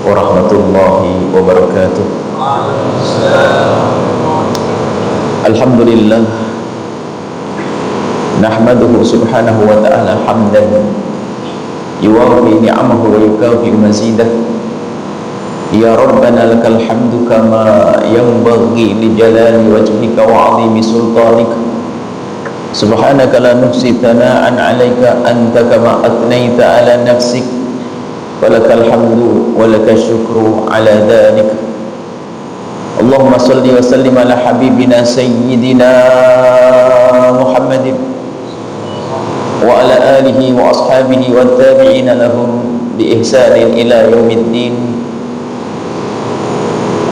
warahmatullahi wabarakatuh. Alhamdulillah, nahmaduhu subhanahu wa ta'ala hamdan yuwafi ni'amahu wa yukafi mazidah. Ya Rabbana lakal hamdu kama yanbaghi li jalali wajhika wa 'azimi sultanika. Subhanaka la nuhsi thana'an 'alaika anta kama atnaita 'ala nafsik. Walakal hamdu walakal syukru 'ala dzalik. Allahumma salli wa sallim ala habibina sayyidina Muhammadin wa ala alihi wa ashabihi wa tabi'ina lahum bi ihsanin ila yaumiddin.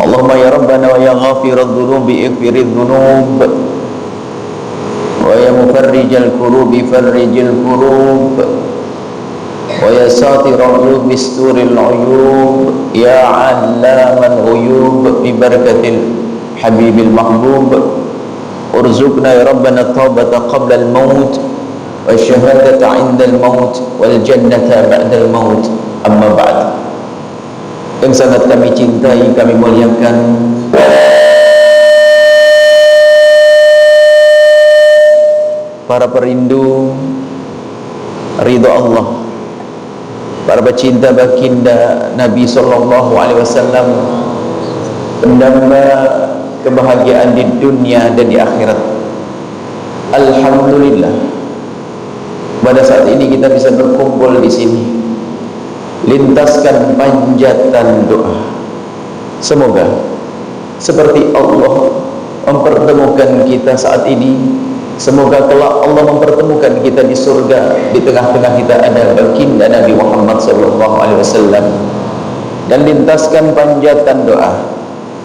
Allahumma ya Rabbana wa ya ghafiradz dzunubi ighfiriz dzunub wa ya mufarrijal kurubi farrijil kurub wa ya satiral uyub bisturil uyub ya 'allamal ghuyub bi barakatil habibil mahbub. Urzuqna ya Rabbana taubata qabla al-maut wa syahadata 'inda al-maut wal jannata ba'da al-maut. Amma ba'd. Yang sangat kami cintai, kami muliakan, para perindu ridha Allah, para pecinta baginda Nabi sallallahu alaihi wasallam, pendamba kebahagiaan di dunia dan di akhirat. Alhamdulillah, pada saat ini kita bisa berkumpul di sini, lintaskan panjatan doa. Semoga seperti Allah mempertemukan kita saat ini, semoga kelak Allah mempertemukan kita di surga. Di tengah-tengah kita ada baginda Nabi Muhammad SAW. Dan lintaskan panjatan doa,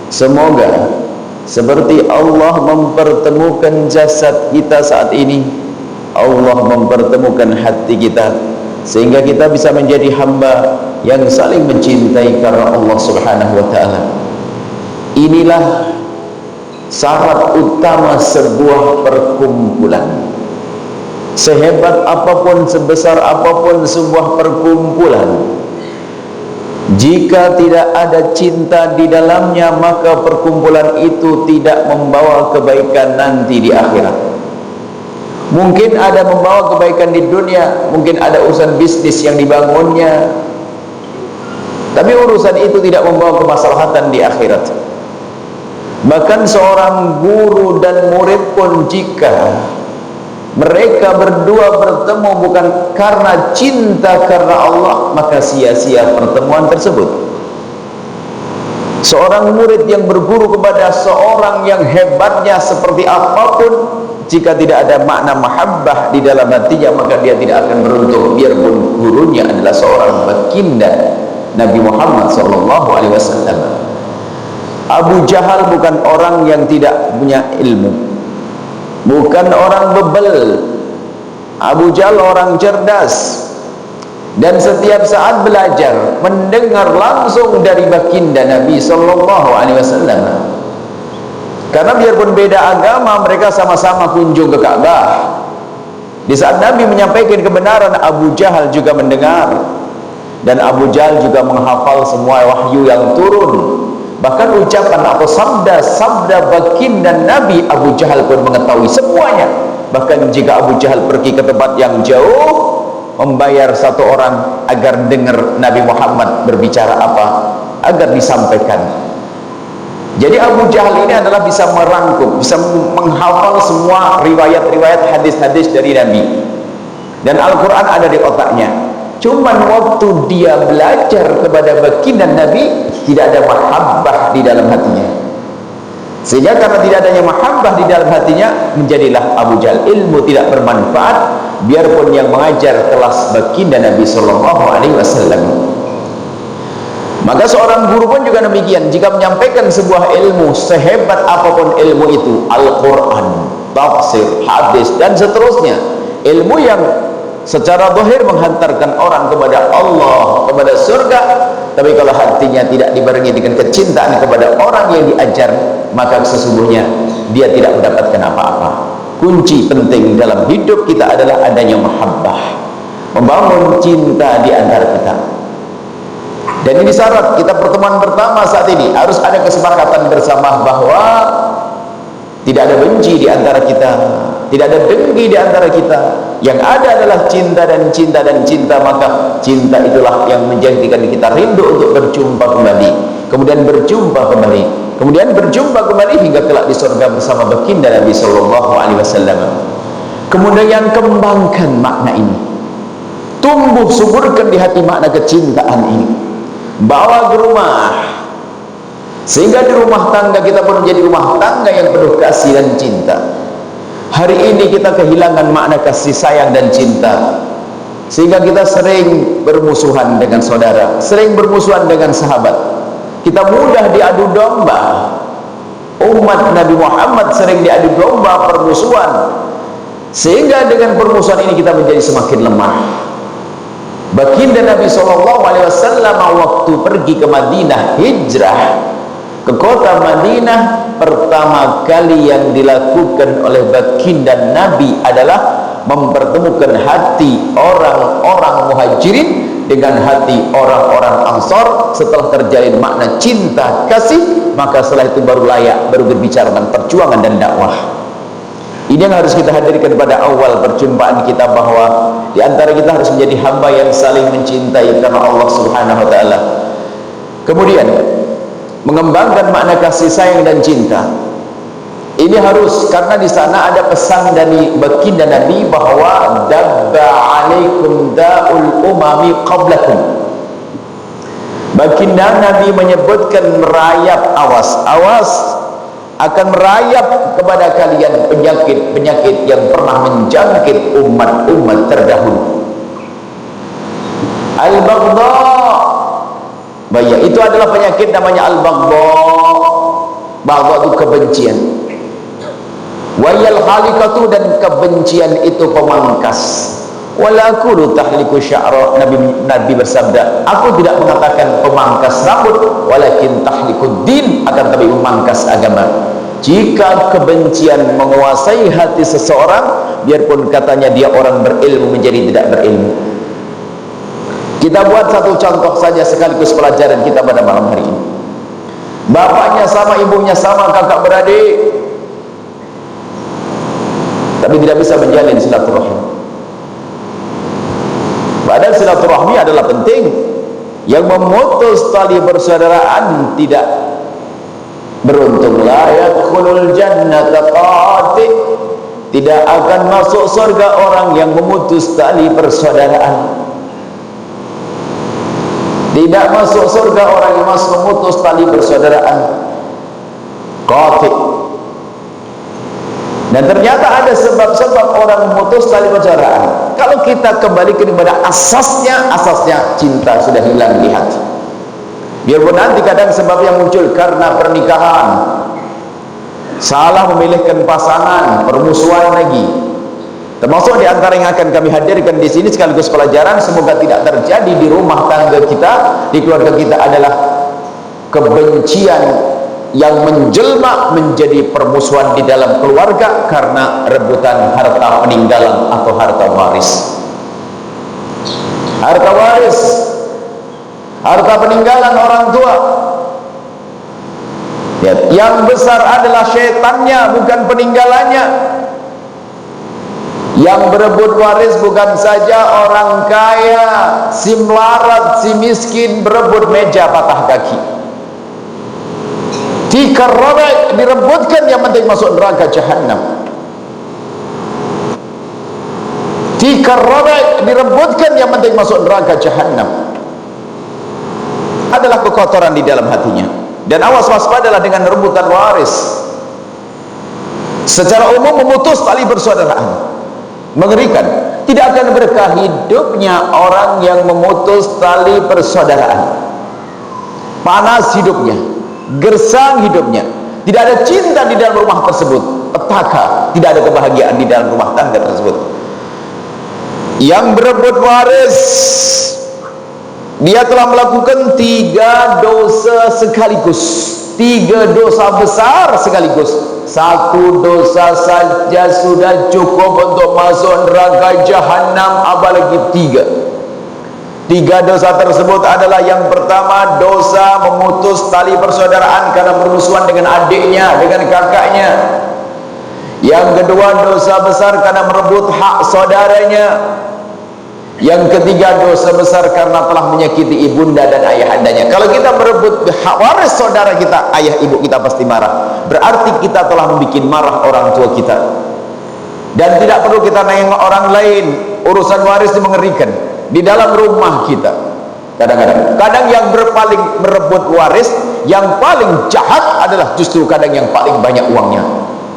semoga seperti Allah mempertemukan jasad kita saat ini, Allah mempertemukan hati kita, sehingga kita bisa menjadi hamba yang saling mencintai karena Allah Subhanahu wa ta'ala. Inilah syarat utama sebuah perkumpulan. Sehebat apapun, sebesar apapun sebuah perkumpulan, jika tidak ada cinta di dalamnya, maka perkumpulan itu tidak membawa kebaikan nanti di akhirat. Mungkin ada membawa kebaikan di dunia, mungkin ada urusan bisnis yang dibangunnya, tapi urusan itu tidak membawa kemaslahatan di akhirat. Bahkan seorang guru dan murid pun, jika mereka berdua bertemu bukan karena cinta karena Allah, maka sia-sia pertemuan tersebut. Seorang murid yang berguru kepada seorang yang hebatnya seperti apapun, jika tidak ada makna mahabbah di dalam hatinya, maka dia tidak akan beruntung, biarpun gurunya adalah seorang baginda Nabi Muhammad SAW. Abu Jahal bukan orang yang tidak punya ilmu, bukan orang bebel. Abu Jahal orang cerdas, dan setiap saat belajar, mendengar langsung dari baginda Nabi SAW. Karena biarpun beda agama, mereka sama-sama kunjung ke Ka'bah. Di saat Nabi menyampaikan kebenaran, Abu Jahal juga mendengar, dan Abu Jahal juga menghafal semua wahyu yang turun. Bahkan ucapan atau sabda baginda Nabi, Abu Jahal pun mengetahui semuanya. Bahkan jika Abu Jahal pergi ke tempat yang jauh, membayar satu orang agar dengar Nabi Muhammad berbicara apa, agar disampaikan. Jadi Abu Jahal ini adalah bisa merangkum, bisa menghafal semua riwayat-riwayat hadis-hadis dari Nabi, dan Al-Quran ada di otaknya. Cuman waktu dia belajar kepada baginda Nabi, tidak ada mahabbah di dalam hatinya, sehingga karena tidak adanya mahabbah di dalam hatinya, menjadilah Abu Jahal ilmu tidak bermanfaat, biarpun yang mengajar kelas baginda Nabi SAW. Maka seorang guru pun juga demikian. Jika menyampaikan sebuah ilmu, sehebat apapun ilmu itu, Al-Quran, tafsir, hadis, dan seterusnya, ilmu yang secara zahir menghantarkan orang kepada Allah, kepada surga, tapi kalau hatinya tidak dibarengi dengan kecintaan kepada orang yang diajar, maka sesungguhnya dia tidak mendapatkan apa-apa. Kunci penting dalam hidup kita adalah adanya mahabbah, membangun cinta di antara kita. Dan ini syarat kita pertemuan pertama saat ini harus ada kesepakatan bersama bahwa tidak ada benci di antara kita, tidak ada dengki di antara kita. Yang ada adalah cinta dan cinta dan cinta, maka cinta itulah yang menjadikan kita rindu untuk berjumpa kembali, kemudian berjumpa kembali, kemudian berjumpa kembali hingga kelak di surga bersama baginda Nabi sallallahu alaihi wasallam. Kemudian kembangkan makna ini, tumbuh suburkan di hati makna kecintaan ini, bawa ke rumah, sehingga di rumah tangga kita pun menjadi rumah tangga yang penuh kasih dan cinta. Hari ini kita kehilangan makna kasih sayang dan cinta, sehingga kita sering bermusuhan dengan saudara, sering bermusuhan dengan sahabat. Kita mudah diadu domba. Umat Nabi Muhammad sering diadu domba permusuhan, sehingga dengan permusuhan ini kita menjadi semakin lemah. Baginda Nabi SAW waktu pergi ke Madinah, hijrah ke kota Madinah, pertama kali yang dilakukan oleh baginda Nabi adalah mempertemukan hati orang-orang muhajirin dengan hati orang-orang ansor. Setelah terjalin makna cinta kasih, maka setelah itu baru layak, baru berbicara tentang perjuangan dan dakwah. Ini yang harus kita hadirkan pada awal perjumpaan kita, bahwa di antara kita harus menjadi hamba yang saling mencintai karena Allah Subhanahu wa taala. Kemudian mengembangkan makna kasih sayang dan cinta. Ini harus, karena di sana ada pesan dari baginda Nabi bahwa dabba alaikum da'ul umami qablakum. Baginda Nabi menyebutkan merayap, awas akan merayap kepada kalian penyakit-penyakit yang pernah menjangkit umat-umat terdahulu. Al-baghdha, bahaya, itu adalah penyakit namanya al-baghdha. Baghdha itu kebencian. Wayal halikatu, dan kebencian itu pemangkas. Wala aqulu tahliku sya'ra, Nabi bersabda, aku tidak mengatakan pemangkas rambut, walakin tahlikud din, akan tapi memangkas agama. Jika kebencian menguasai hati seseorang, biarpun katanya dia orang berilmu, menjadi tidak berilmu. Kita buat satu contoh saja sekaligus pelajaran kita pada malam hari ini. Bapaknya sama, ibunya sama, kakak beradik, tapi tidak bisa menjalin silaturahmi. Padahal silaturahmi adalah penting. Yang memutus tali persaudaraan tidak beruntung. La yadkhulul jannata qati, tidak akan masuk surga orang yang memutus tali persaudaraan. Tidak masuk surga orang yang memutus tali persaudaraan. Qati. Dan ternyata ada sebab-sebab orang memutus tali persaudaraan. Kalau kita kembali kepada asasnya cinta sudah hilang di hati. Biarpun nanti kadang sebab yang muncul karena pernikahan, salah memilihkan pasangan, permusuhan lagi. Termasuk di antara yang akan kami hadirkan di sini sekaligus pelajaran, semoga tidak terjadi di rumah tangga kita, di keluarga kita, adalah kebencian yang menjelma menjadi permusuhan di dalam keluarga karena rebutan harta peninggalan atau harta waris. Harta waris, harta peninggalan orang tua. Ya, yang besar adalah syaitannya, bukan peninggalannya. Yang berebut waris bukan saja orang kaya, si melarat, si miskin berebut meja patah kaki. Dikerobek, direbutkan, yang penting masuk neraka jahanam. Dikerobek, direbutkan, yang penting masuk neraka jahanam. Adalah kekotoran di dalam hatinya. Dan awas waspadalah dengan rebutan waris. Secara umum memutus tali persaudaraan. Mengerikan. Tidak akan berkah hidupnya orang yang memutus tali persaudaraan. Panas hidupnya, gersang hidupnya, tidak ada cinta di dalam rumah tersebut, petaka, tidak ada kebahagiaan di dalam rumah tangga tersebut. Yang berebut waris, dia telah melakukan 3 dosa sekaligus, 3 dosa besar sekaligus. 1 dosa saja sudah cukup untuk masuk neraka jahanam, apalagi 3. Tiga dosa tersebut adalah: yang pertama, dosa memutus tali persaudaraan karena bermusuhan dengan adiknya, dengan kakaknya. Yang kedua, dosa besar karena merebut hak saudaranya. Yang ketiga, dosa besar karena telah menyakiti ibunda dan ayahandanya. Kalau kita merebut hak waris saudara kita, ayah ibu kita pasti marah. Berarti kita telah membuat marah orang tua kita. Dan tidak perlu kita nengok orang lain. Urusan waris itu mengerikan. Di dalam rumah kita, kadang yang paling merebut waris, yang paling jahat adalah justru kadang yang paling banyak uangnya,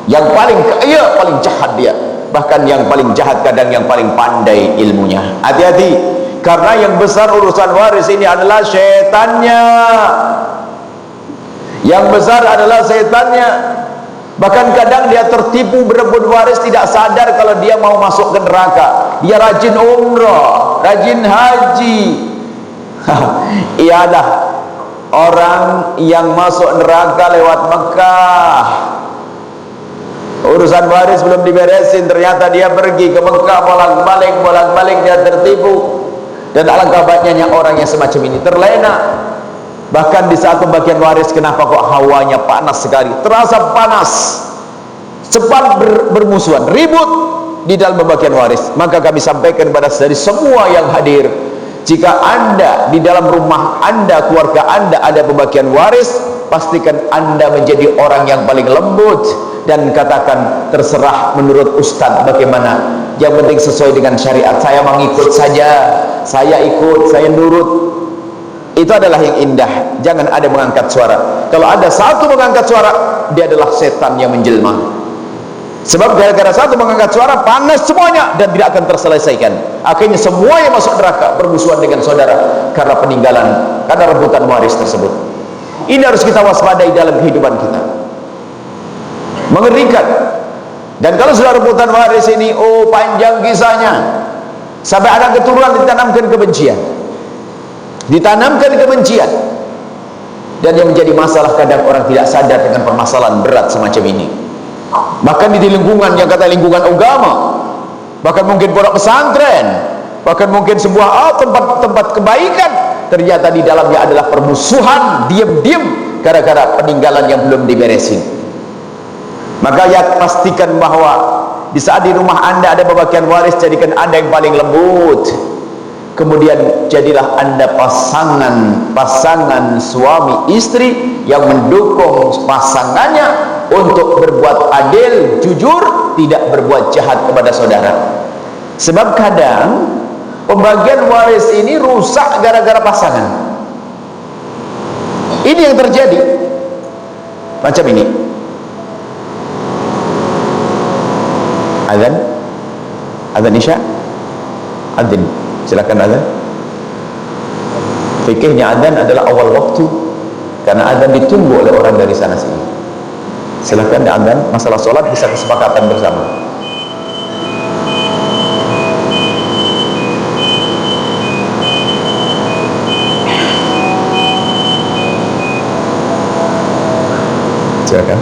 yang paling kaya, paling jahat dia. Bahkan yang paling jahat kadang yang paling pandai ilmunya. Hati-hati, karena yang besar urusan waris ini adalah setannya. Yang besar adalah setannya. Bahkan kadang dia tertipu berebut waris, tidak sadar kalau dia mau masuk ke neraka. Dia rajin umrah, rajin haji. Ialah orang yang masuk neraka lewat Mekah. Urusan waris belum diberesin, ternyata dia pergi ke Mekah, bolak-balik dia tertipu. Dan alangkah banyaknya orang yang semacam ini terlena. Bahkan di saat pembagian waris, kenapa kok hawanya panas sekali, terasa panas, cepat bermusuhan, ribut di dalam pembagian waris. Maka kami sampaikan kepada dari semua yang hadir, jika anda di dalam rumah anda, keluarga anda ada pembagian waris, pastikan anda menjadi orang yang paling lembut dan katakan, terserah menurut ustadz bagaimana, yang penting sesuai dengan syariat, saya mengikut saja, saya ikut, saya nurut. Itu adalah yang indah. Jangan ada mengangkat suara. Kalau ada satu mengangkat suara, dia adalah setan yang menjelma. Sebab gara-gara satu mengangkat suara, panas semuanya dan tidak akan terselesaikan. Akhirnya semua yang masuk neraka bermusuhan dengan saudara karena peninggalan, karena rebutan waris tersebut. Ini harus kita waspadai dalam kehidupan kita. Mengerikan. Dan kalau sudah rebutan waris ini, oh panjang kisahnya, sampai ada keturunan ditanamkan kebencian, dan yang menjadi masalah, kadang orang tidak sadar dengan permasalahan berat semacam ini. Bahkan di lingkungan yang kata lingkungan agama, bahkan mungkin pondok pesantren, bahkan mungkin sebuah tempat kebaikan, ternyata di dalamnya adalah permusuhan diam-diam gara-gara peninggalan yang belum diberesin. Maka ya, pastikan bahwa di saat di rumah anda ada pembagian waris, jadikan anda yang paling lembut. Kemudian jadilah anda pasangan suami istri yang mendukung pasangannya untuk berbuat adil, jujur, tidak berbuat jahat kepada saudara. Sebab kadang pembagian waris ini rusak gara-gara pasangan. Ini yang terjadi macam ini. Azan isya, adzan, silakan azan. Fikihnya adzan adalah awal waktu, karena adzan ditunggu oleh orang dari sana sini. Silakan adzan. Masalah sholat bisa kesepakatan bersama. Silakan.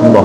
Allah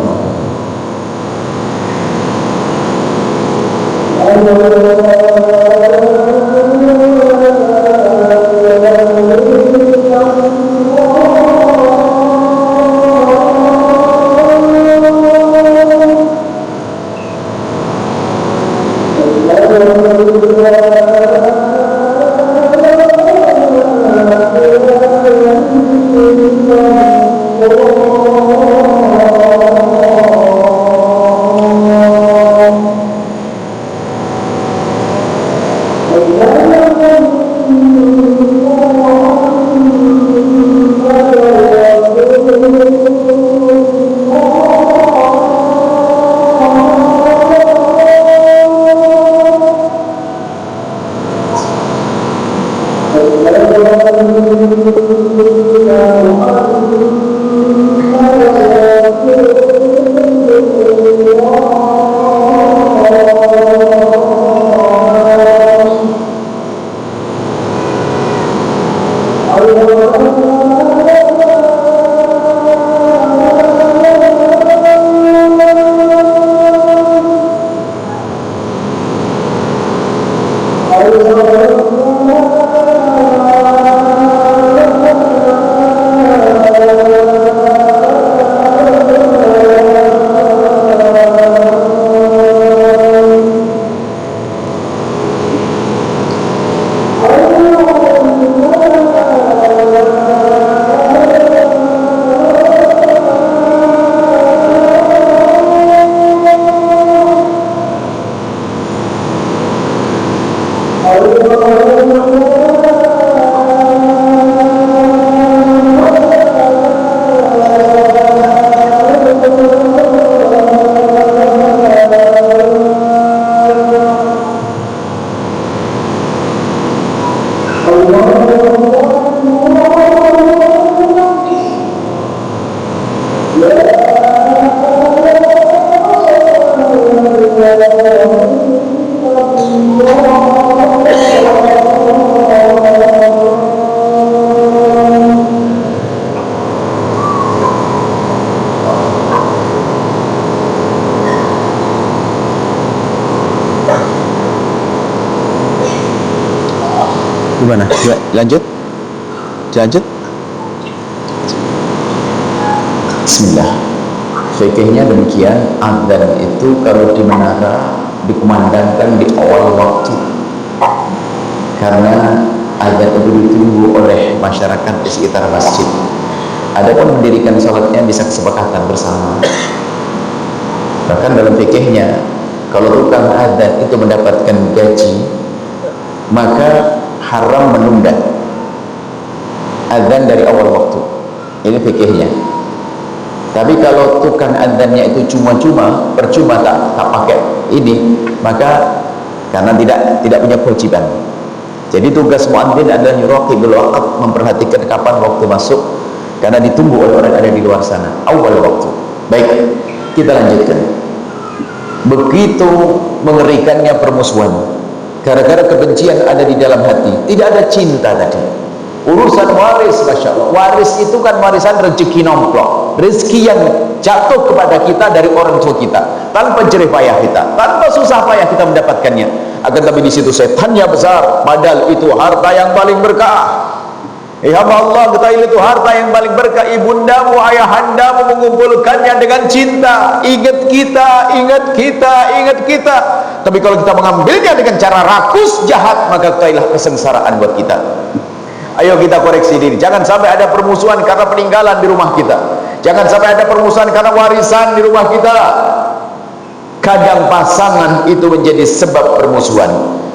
Gimana? Ya, lanjut. Bismillah. Fikihnya demikian, adzan itu kalau di menara dikumandangkan di awal waktu, karena adzan itu ditunggu oleh masyarakat di sekitar masjid. Adapun mendirikan sholatnya bisa kesepakatan bersama. Bahkan dalam fikihnya, kalau tukang adzan itu mendapatkan gaji, maka haram menunda adzan dari awal waktu. Ini fikihnya. Tapi kalau tukang adzannya itu cuma-cuma, percuma tak pakai ini, maka karena tidak punya kewajiban. Jadi tugas muadzin adalah yuraqibul waqt, memperhatikan kapan waktu masuk, karena ditunggu oleh orang yang ada di luar sana, awal waktu. Baik, kita lanjutkan. Begitu mengerikannya permusuhan, gara-gara kebencian ada di dalam hati, tidak ada cinta tadi. Urusan waris, Masya Allah, waris itu kan warisan rezeki nomplok, rezeki yang jatuh kepada kita dari orang tua kita, tanpa jerih payah kita, tanpa susah payah kita mendapatkannya. Akan tapi di situ setannya besar, padahal itu harta yang paling berkah. Ya Allah, ketahui itu harta yang paling berkah. Ibundamu, ayahandamu mengumpulkannya dengan cinta, ingat kita. Tapi kalau kita mengambilnya dengan cara rakus, jahat, maka ketahuilah kesengsaraan buat kita. Ayo kita koreksi diri, jangan sampai ada permusuhan karena peninggalan di rumah kita, jangan sampai ada permusuhan karena warisan di rumah kita. Kadang pasangan itu menjadi sebab permusuhan.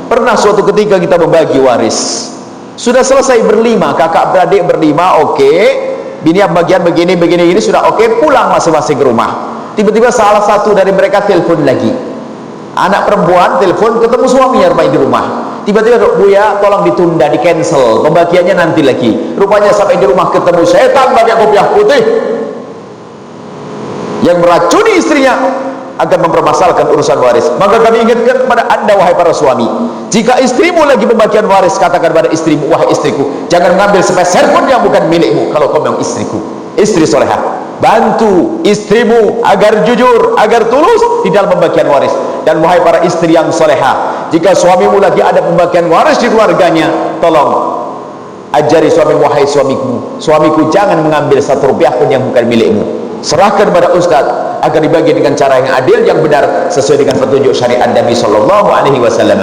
Pernah suatu ketika kita membagi waris, sudah selesai berlima, kakak beradik berlima, oke, bini bagian begini ini sudah oke, pulang masing-masing ke rumah. Tiba-tiba salah satu dari mereka telepon lagi, anak perempuan telepon, ketemu suaminya main di rumah. Tiba-tiba, Buya, tolong ditunda, di cancel, pembagiannya nanti lagi. Rupanya sampai di rumah ketemu setan pakai kopiah putih yang meracuni istrinya akan mempermasalahkan urusan waris. Maka kami ingatkan kepada anda, wahai para suami, jika istrimu lagi pembagian waris, katakan pada istrimu, wahai istriku, jangan mengambil sepeser pun yang bukan milikmu. Kalau kau memang istriku, istri solehah, bantu istrimu agar jujur, agar tulus di dalam pembagian waris. Dan wahai para istri yang solehah, jika suamimu lagi ada pembagian waris di keluarganya, tolong ajari suamimu, wahai suamiku, jangan mengambil satu rupiah pun yang bukan milikmu. Serahkan kepada ustaz agar dibagi dengan cara yang adil, yang benar, sesuai dengan petunjuk syariat Nabi Sallallahu Alaihi Wasallam.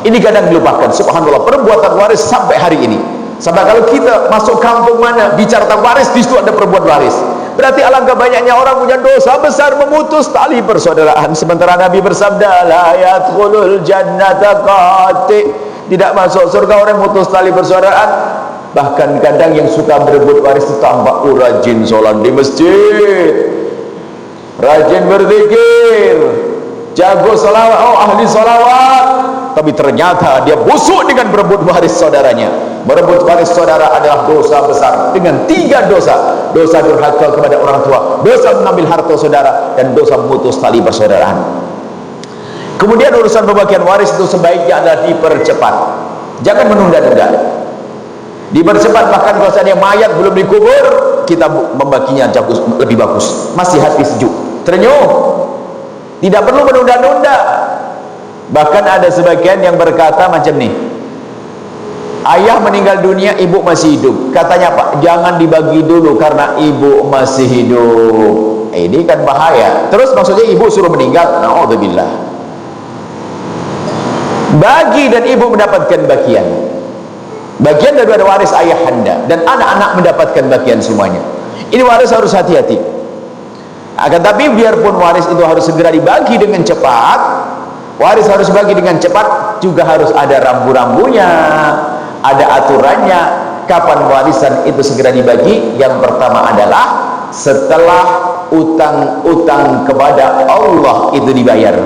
Ini kadang dilupakan. Subhanallah, perbuatan waris sampai hari ini. Sampai kalau kita masuk kampung mana bicara tentang waris, di situ ada perbuatan waris. Berarti alangkah banyaknya orang punya dosa besar memutus tali persaudaraan. Sementara Nabi bersabda, la yadkhulul jannata qati, tidak masuk surga orang memutus tali persaudaraan. Bahkan kadang yang suka berebut waris itu tampak rajin sholat di masjid, rajin berzikir, jago salawat, ahli salawat, tapi ternyata dia busuk dengan berebut waris saudaranya. Merebut waris saudara adalah dosa besar dengan 3 dosa: dosa durhaka kepada orang tua, dosa mengambil harta saudara, dan dosa memutus tali persaudaraan. Kemudian urusan pembagian waris itu sebaiknya adalah dipercepat, jangan menunda-nunda, dipercepat. Bahkan kalau seandainya mayat belum dikubur, kita membaginya lebih bagus, masih hati sejuk, terenyuh, tidak perlu menunda-nunda. Bahkan ada sebagian yang berkata macam nih, ayah meninggal dunia, ibu masih hidup, katanya Pak, jangan dibagi dulu karena ibu masih hidup. Ini kan bahaya. Terus maksudnya ibu suruh meninggal? Na'udzubillah. Bagi dan ibu mendapatkan bagian daripada waris ayahanda, dan anak-anak mendapatkan bagian semuanya. Ini waris harus hati-hati. Akan tapi biarpun waris itu harus segera dibagi dengan cepat, waris harus dibagi dengan cepat, juga harus ada rambu-rambunya, ada aturannya. Kapan warisan itu segera dibagi? Yang pertama adalah setelah utang-utang kepada Allah itu dibayar.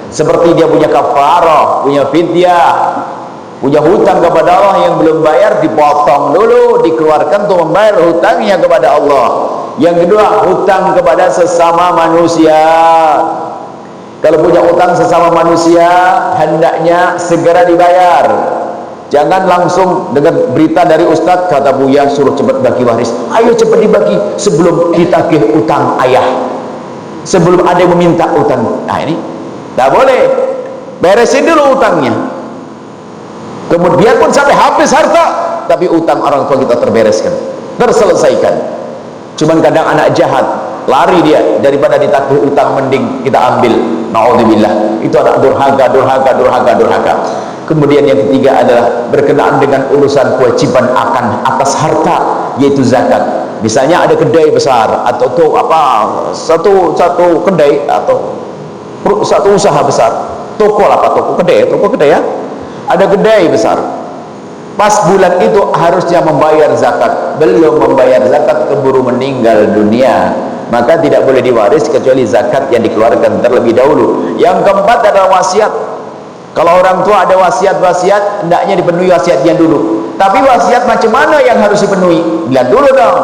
Seperti dia punya kafarah, punya fidyah, punya hutang kepada Allah yang belum bayar, dipotong dulu, dikeluarkan untuk membayar hutangnya kepada Allah. Yang kedua, hutang kepada sesama manusia. Kalau punya hutang sesama manusia, hendaknya segera dibayar. Jangan langsung dengan berita dari ustadz, kata Buya suruh cepat bagi waris, ayo cepat dibagi sebelum ditagih utang ayah, sebelum ada yang meminta utang. Nah ini tidak boleh, beresin dulu utangnya. Kemudian pun sampai habis harta, tapi utang orang tua kita terbereskan, terselesaikan. Cuman kadang anak jahat lari dia, daripada ditagih utang mending kita ambil. Naudzubillah. Itu anak durhaka, durhaka, durhaka, durhaka. Kemudian yang ketiga adalah berkenaan dengan urusan kewajiban akan atas harta, yaitu zakat. Misalnya ada kedai besar atau satu kedai atau satu usaha besar, toko kedai ya. Ada kedai besar, pas bulan itu harusnya membayar zakat, belum membayar zakat keburu meninggal dunia, maka tidak boleh diwaris kecuali zakat yang dikeluarkan terlebih dahulu. Yang keempat adalah wasiat. Kalau orang tua ada wasiat, hendaknya dipenuhi wasiatnya dulu. Tapi wasiat macam mana yang harus dipenuhi? Bilang dulu dong.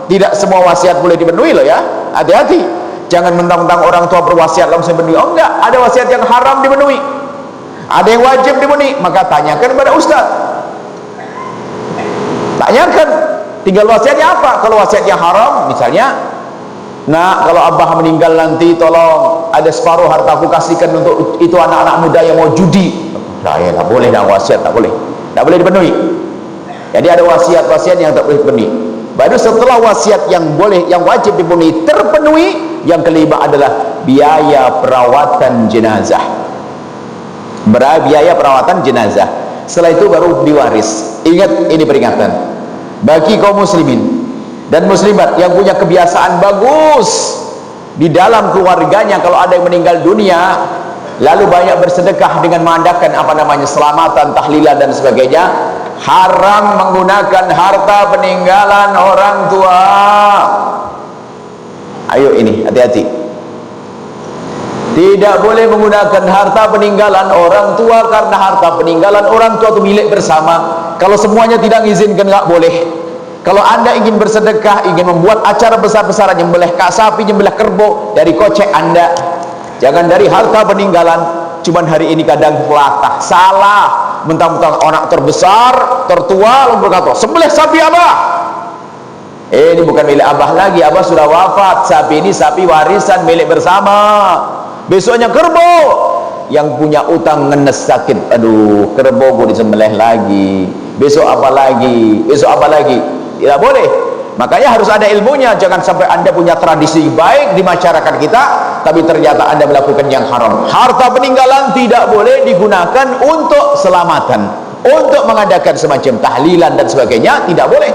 Tidak semua wasiat boleh dipenuhi loh ya, hati-hati. Jangan mentang-mentang orang tua berwasiat langsung dipenuhi. Oh enggak, ada wasiat yang haram dipenuhi, ada yang wajib dipenuhi. Maka tanyakan kepada ustaz, tanyakan, tinggal wasiatnya apa. Kalau wasiatnya haram, misalnya, nah kalau abah meninggal nanti tolong ada separuh hartaku kasihkan untuk itu anak-anak muda yang mau judi. Nah, ya tak boleh, dah wasiat tak boleh dipenuhi. Jadi ada wasiat-wasiat yang tak boleh dipenuhi. Baru setelah wasiat yang boleh, yang wajib dipenuhi terpenuhi, yang kelima adalah biaya perawatan jenazah. Biaya perawatan jenazah. Setelah itu baru diwaris. Ingat, ini peringatan bagi kaum muslimin dan muslimat yang punya kebiasaan bagus di dalam keluarganya. Kalau ada yang meninggal dunia lalu banyak bersedekah dengan mengadakan selamatan, tahlilan dan sebagainya, haram menggunakan harta peninggalan orang tua. Ayo ini hati-hati, tidak boleh menggunakan harta peninggalan orang tua, karena harta peninggalan orang tua itu milik bersama. Kalau semuanya tidak mengizinkan, nggak boleh. Kalau anda ingin bersedekah, ingin membuat acara besar-besaran, nyembelih sapi, nyembelih kerbau, dari kocek anda, jangan dari harta peninggalan. Cuman hari ini kadang pelatah salah, mentang-mentang anak terbesar, tertua, lalu berkata sembelih sapi abah. Ini bukan milik abah lagi, abah sudah wafat. Sapi ini sapi warisan milik bersama. Besoknya kerbau, yang punya utang ngenes sakit, aduh kerbau gue disembelih lagi, besok apa lagi, tidak boleh. Makanya harus ada ilmunya. Jangan sampai anda punya tradisi baik di masyarakat kita, tapi ternyata anda melakukan yang haram. Harta peninggalan tidak boleh digunakan untuk selamatan, untuk mengadakan semacam tahlilan dan sebagainya, tidak boleh.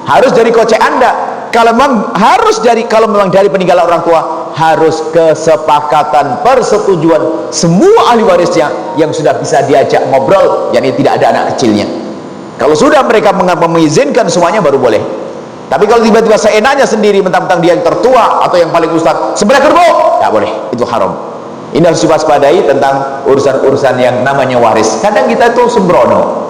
Harus dari kocek anda. Kalau memang dari peninggalan orang tua, harus kesepakatan, persetujuan semua ahli warisnya yang sudah bisa diajak ngobrol, yakni tidak ada anak kecilnya. Kalau sudah mereka mengizinkan semuanya, baru boleh. Tapi kalau tiba-tiba seenaknya sendiri, mentang-mentang dia yang tertua atau yang paling ustaz, sebelah kerbau, tidak boleh, itu haram. Ini harus diwaspadai tentang urusan-urusan yang namanya waris. Kadang kita itu sembrono.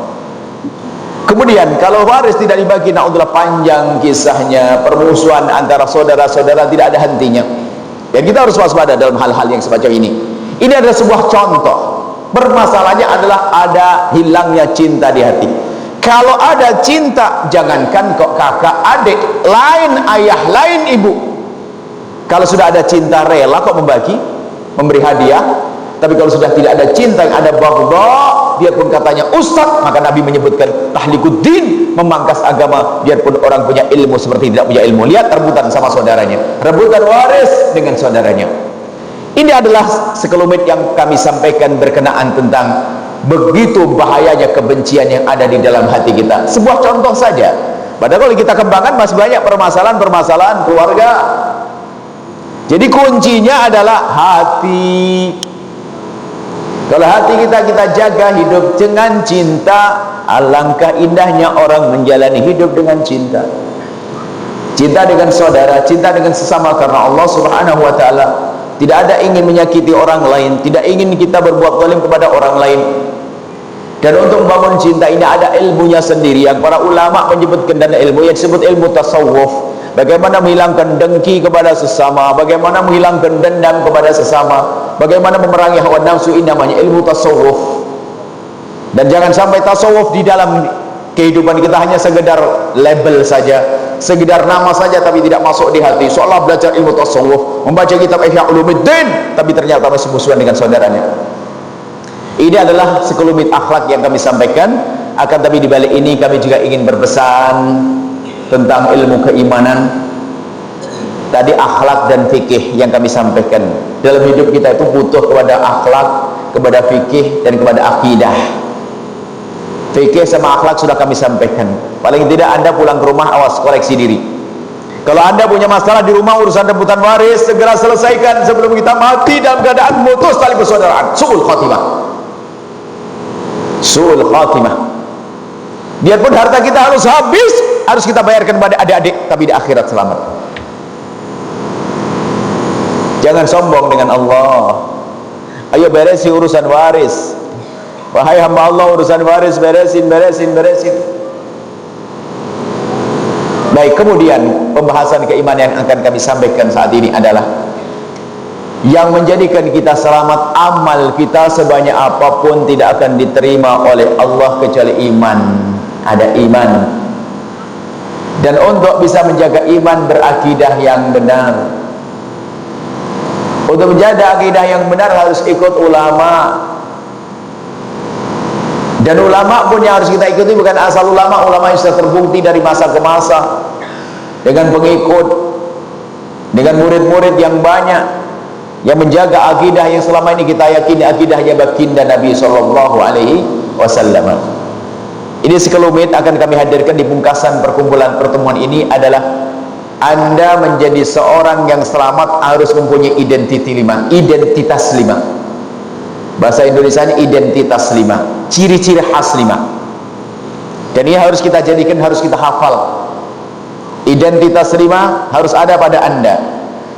Kemudian kalau waris tidak dibagi, naudzubillah, panjang kisahnya, permusuhan antara saudara-saudara tidak ada hentinya. Ya, kita harus waspada dalam hal-hal yang semacam ini. Ini adalah sebuah contoh. Permasalahannya adalah ada hilangnya cinta di hati. Kalau ada cinta, jangankan kok kakak, adik, lain ayah, lain ibu. Kalau sudah ada cinta, rela kok memberi hadiah. Tapi kalau sudah tidak ada cinta, yang ada baghdha, dia pun katanya ustaz, maka Nabi menyebutkan tahlikuddin, memangkas agama. Biarpun orang punya ilmu seperti tidak punya ilmu. Lihat rebutan sama saudaranya, rebutan waris dengan saudaranya. Ini adalah sekelumit yang kami sampaikan berkenaan tentang begitu bahayanya kebencian yang ada di dalam hati kita. Sebuah contoh saja. Padahal kalau kita kembangkan masih banyak permasalahan-permasalahan keluarga. Jadi kuncinya adalah hati. Kalau hati kita jaga, hidup dengan cinta, alangkah indahnya orang menjalani hidup dengan cinta. Cinta dengan saudara, cinta dengan sesama karena Allah Subhanahu wa taala. Tidak ada ingin menyakiti orang lain, tidak ingin kita berbuat zalim kepada orang lain. Dan untuk membangun cinta ini ada ilmunya sendiri yang para ulama menyebutkan, dan ilmu yang disebut ilmu tasawuf. Bagaimana menghilangkan dengki kepada sesama, bagaimana menghilangkan dendam kepada sesama, bagaimana memerangi hawa nafsu, ini namanya ilmu tasawuf. Dan jangan sampai tasawuf di dalam kehidupan kita hanya sekedar label saja, sekedar nama saja, tapi tidak masuk di hati. Seolah belajar ilmu tasawuf, membaca kitab Ihya Ulumuddin, tapi ternyata masih musuhan dengan saudaranya. Ini adalah sekelumit akhlak yang kami sampaikan. Akan tapi di balik ini kami juga ingin berpesan tentang ilmu keimanan. Tadi akhlak dan fikih yang kami sampaikan. Dalam hidup kita itu butuh kepada akhlak, kepada fikih, dan kepada akidah. Fikih sama akhlak sudah kami sampaikan. Paling tidak Anda pulang ke rumah, awas koreksi diri. Kalau Anda punya masalah di rumah, urusan rebutan waris, segera selesaikan sebelum kita mati dalam keadaan mutus tali persaudaraan. Su'ul khatimah. Su'ul khatimah. Biarpun harta kita harus habis, harus kita bayarkan kepada adik-adik, tapi di akhirat selamat. Jangan sombong dengan Allah. Ayo beresi urusan waris. Wahai hamba Allah, urusan waris beresin. Baik, kemudian pembahasan keimanan yang akan kami sampaikan saat ini adalah yang menjadikan kita selamat, amal kita sebanyak apapun tidak akan diterima oleh Allah kecuali iman. Ada iman. Dan untuk bisa menjaga iman, berakidah yang benar. Untuk menjaga akidah yang benar harus ikut ulama. Dan ulama pun yang harus kita ikuti bukan asal ulama yang sudah terbukti dari masa ke masa, dengan pengikut, dengan murid-murid yang banyak, yang menjaga akidah yang selama ini kita yakini akidahnya baginda Nabi SAW. Ini sekelumit akan kami hadirkan di pungkasan perkumpulan pertemuan ini adalah Anda menjadi seorang yang selamat harus mempunyai identitas lima. Bahasa Indonesia ini identitas 5, ciri-ciri khas 5. Dan ini harus kita jadikan, harus kita hafal. Identitas 5 harus ada pada Anda.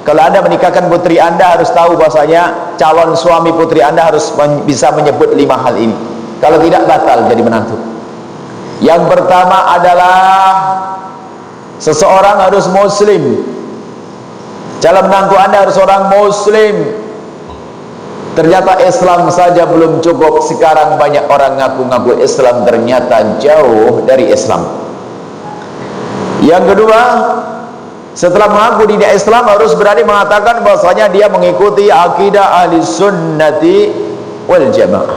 Kalau Anda menikahkan putri Anda, harus tahu bahwasanya calon suami putri Anda harus bisa menyebut 5 hal ini. Kalau tidak, batal jadi menantu. Yang pertama adalah seseorang harus muslim. Calon menantu Anda harus orang muslim. Ternyata Islam saja belum cukup. Sekarang banyak orang ngaku-ngaku Islam, ternyata jauh dari Islam. Yang kedua, setelah mengaku diri Islam, harus berani mengatakan bahwasanya dia mengikuti akidah ahli sunnati wal jamaah.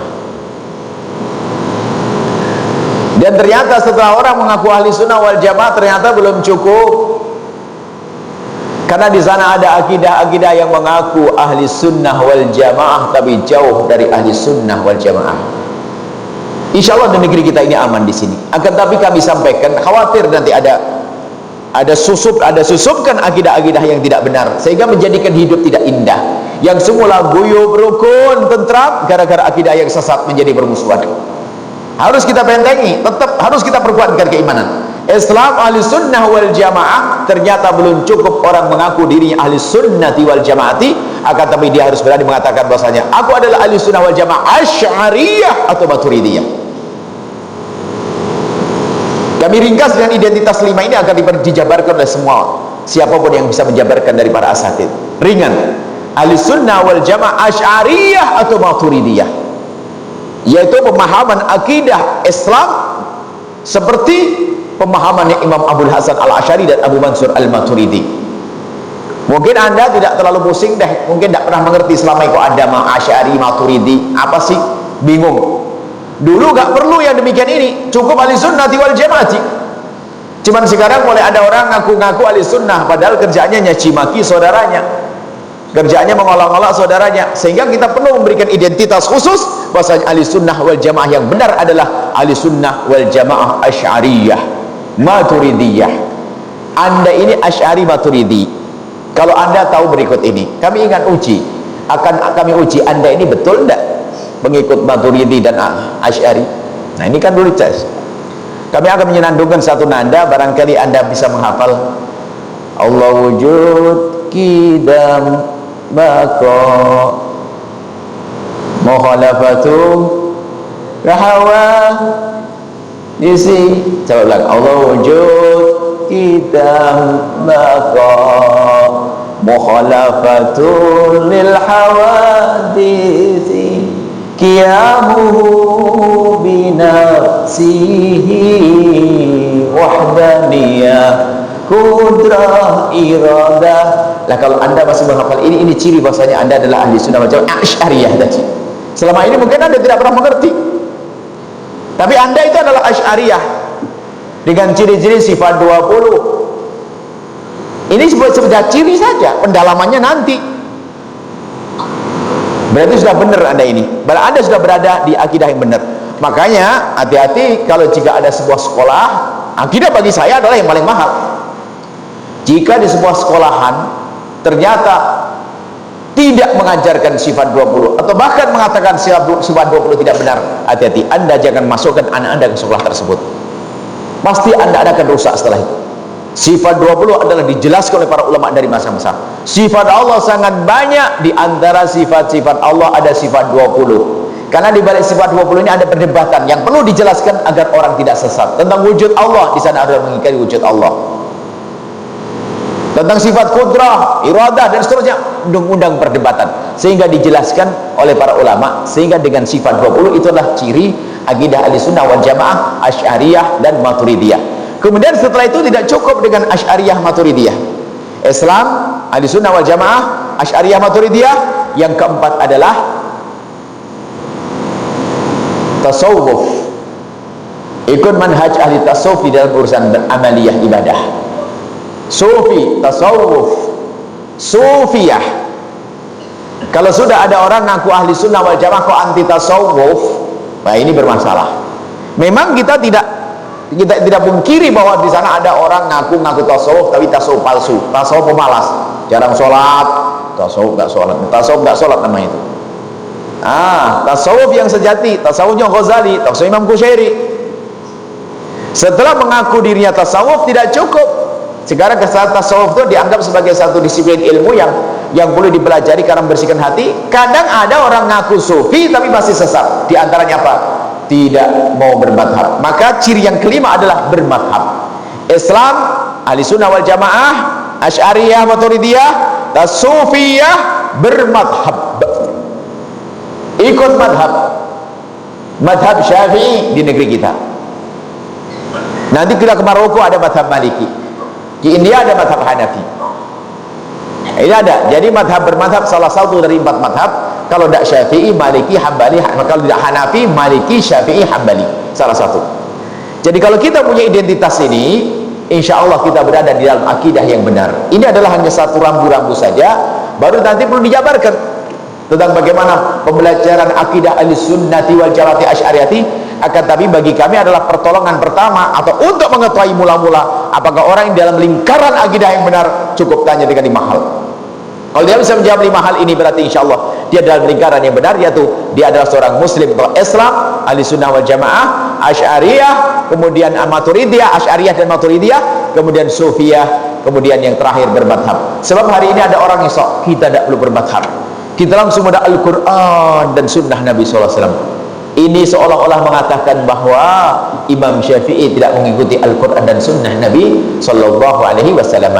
Dan ternyata setelah orang mengaku ahli sunnah wal jamaah, ternyata belum cukup. Karena di sana ada akidah-akidah yang mengaku ahli sunnah wal jamaah tapi jauh dari ahli sunnah wal jamaah. Insya Allah di negeri kita ini aman di sini. Akan tapi kami sampaikan, khawatir nanti ada susupkan akidah-akidah yang tidak benar, sehingga menjadikan hidup tidak indah. Yang semula guyub, rukun, tentram, gara-gara akidah yang sesat menjadi bermusuhan. Harus kita bentengi, tetap harus kita perkuatkan keimanan. Islam ahli sunnah wal jamaah, ternyata belum cukup orang mengaku dirinya ahli sunnati wal jamaati, akan tapi dia harus berani mengatakan bahwasanya aku adalah ahli sunnah wal jamaah asy'ariyah atau maturidiyah. Kami ringkas dengan identitas 5 ini akan dijabarkan oleh semua siapapun yang bisa menjabarkan dari para asatid. Ringan, ahli sunnah wal jamaah asy'ariyah atau maturidiyah, yaitu pemahaman akidah Islam seperti pemahamannya Imam Abdul Hasan Al-Asy'ari dan Abu Mansur Al-Maturidi. Mungkin Anda tidak terlalu pusing deh, mungkin tidak pernah mengerti selama itu ada Asy'ari, Maturidi, apa sih? Bingung. Dulu gak perlu yang demikian ini, cukup ahli sunnati wal jamaati. Cuman sekarang mulai ada orang ngaku-ngaku ahli sunnah, padahal kerjaannya nyaci maki saudaranya, kerjaannya mengolok-olok saudaranya, sehingga kita perlu memberikan identitas khusus bahwasanya ahli sunnah wal jamaah yang benar adalah ahli sunnah wal jamaah asy'ariyah maturidiyah. Anda ini asy'ari maturidi. Kalau Anda tahu berikut ini, kami ingin kami uji Anda ini betul tidak pengikut maturidi dan asy'ari. Nah ini kan dulu tes. Kami akan menyenandungkan satu nada, barangkali Anda bisa menghafal. Allah wujud kidam baqa mukhalafatu rahawa isi. Coba ulang. Allah wujud kidam baqa mukhalafatu lil hawadisi qiyamuhu binafsihi wahdaniyah kudrah iradah. Lah kalau Anda masih menghafal ini ciri bahasanya Anda adalah ahli sunnah wal jamaah asy'ariyah tadi. Selama ini mungkin Anda tidak pernah mengerti, tapi Anda itu adalah Asy'ariyah dengan ciri-ciri sifat 20. Ini sebuah ciri saja, pendalamannya nanti. Berarti sudah benar Anda ini, Anda sudah berada di akidah yang benar. Makanya hati-hati kalau jika ada sebuah sekolah, akidah bagi saya adalah yang paling mahal. Jika di sebuah sekolahan ternyata tidak mengajarkan sifat 20 atau bahkan mengatakan sifat 20 tidak benar, hati-hati, Anda jangan masukkan anak Anda ke sekolah tersebut. Pasti Anda akan rusak setelah itu. Sifat 20 adalah dijelaskan oleh para ulama dari masa-masa. Sifat Allah sangat banyak, di antara sifat-sifat Allah ada sifat 20. Karena di balik sifat 20 ini ada perdebatan yang perlu dijelaskan agar orang tidak sesat. Tentang wujud Allah, di sana ada mengingkari wujud Allah. Tentang sifat kudrah, iradah dan seterusnya, undang-undang perdebatan, sehingga dijelaskan oleh para ulama. Sehingga dengan sifat 20 itulah ciri akidah Ahlussunnah wal Jamaah, Asy'ariyah dan Maturidiyah. Kemudian setelah itu tidak cukup dengan Asy'ariyah Maturidiyah. Islam, Ahlussunnah wal Jamaah, Asy'ariyah Maturidiyah. Yang keempat adalah tasawuf. Ikut manhaj ahli tasawuf di dalam urusan amaliyah ibadah. Sufi, tasawuf, sufiyah. Kalau sudah ada orang ngaku ahli sunnah wal jamaah kok anti tasawuf, nah ini bermasalah. Memang kita tidak pungkiri bahwa di sana ada orang ngaku tasawuf tapi tasawuf palsu, tasawuf pemalas, jarang sholat, tasawuf nggak sholat namanya itu. Tasawuf yang sejati, tasawufnya Ghazali, tasawuf Imam Qushairi. Setelah mengaku dirinya tasawuf tidak cukup. Sekarang kesalahan tasawuf itu dianggap sebagai satu disiplin ilmu yang boleh dipelajari karena membersihkan hati. Kadang ada orang ngaku sufi tapi masih sesat. Di antaranya apa? Tidak mau bermadhab. Maka ciri yang kelima adalah bermadhab. Islam, Ahlussunnah wal Jamaah, Asy'ariyah Maturidiyah, Tasufiyah, bermadhab. Ikut madhab. Madhab Syafi'i di negeri kita. Nanti kita ke Maroko ada madhab Maliki. Di India ada madhab Hanafi. Ini ada. Jadi madhab bermadhab salah satu dari 4 madhab. Kalau tidak Syafi'i, Maliki, Hambali. Kalau tidak Hanafi, Maliki, Syafi'i, Hambali. Salah satu. Jadi kalau kita punya identitas ini, insya Allah kita berada di dalam akidah yang benar. Ini adalah hanya satu rambu-rambu saja. Baru nanti perlu dijabarkan tentang bagaimana pembelajaran akidah Ahlussunnati wal Jamaah Asy'ariyati. Akan tapi bagi kami adalah pertolongan pertama atau untuk mengetahui mula-mula apakah orang yang dalam lingkaran akidah yang benar, cukup tanya dengan 5 hal. Kalau dia bisa menjawab 5 hal ini, berarti insya Allah dia dalam lingkaran yang benar, yaitu dia adalah seorang muslim atau Islam, Ahlussunnah wal Jamaah, Asy'ariyah, kemudian Maturidiyah, Asy'ariyah dan Maturidiyah, kemudian Sufiyah, kemudian yang terakhir bermadhab. Sebab hari ini ada orang yang sok kita tidak perlu bermadhab, kita langsung ada Al-Quran dan Sunnah Nabi SAW. Ini seolah-olah mengatakan bahwa Imam Syafi'i tidak mengikuti Al-Quran dan Sunnah Nabi Sallallahu Alaihi Wasallam.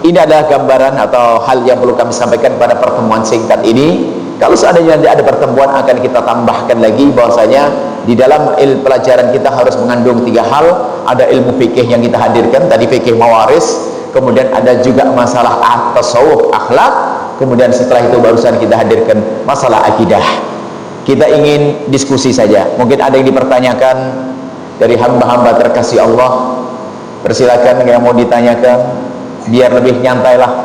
Ini adalah gambaran atau hal yang perlu kami sampaikan pada pertemuan singkat ini. Kalau seandainya nanti ada pertemuan akan kita tambahkan lagi bahwasanya di dalam pelajaran kita harus mengandung 3 hal. Ada ilmu fikih yang kita hadirkan, tadi fikih mawaris, kemudian ada juga masalah tasawuf, akhlak, kemudian setelah itu barusan kita hadirkan masalah akidah. Kita ingin diskusi saja. Mungkin ada yang dipertanyakan dari hamba-hamba terkasih Allah. Persilakan yang mau ditanyakan, biar lebih nyantailah.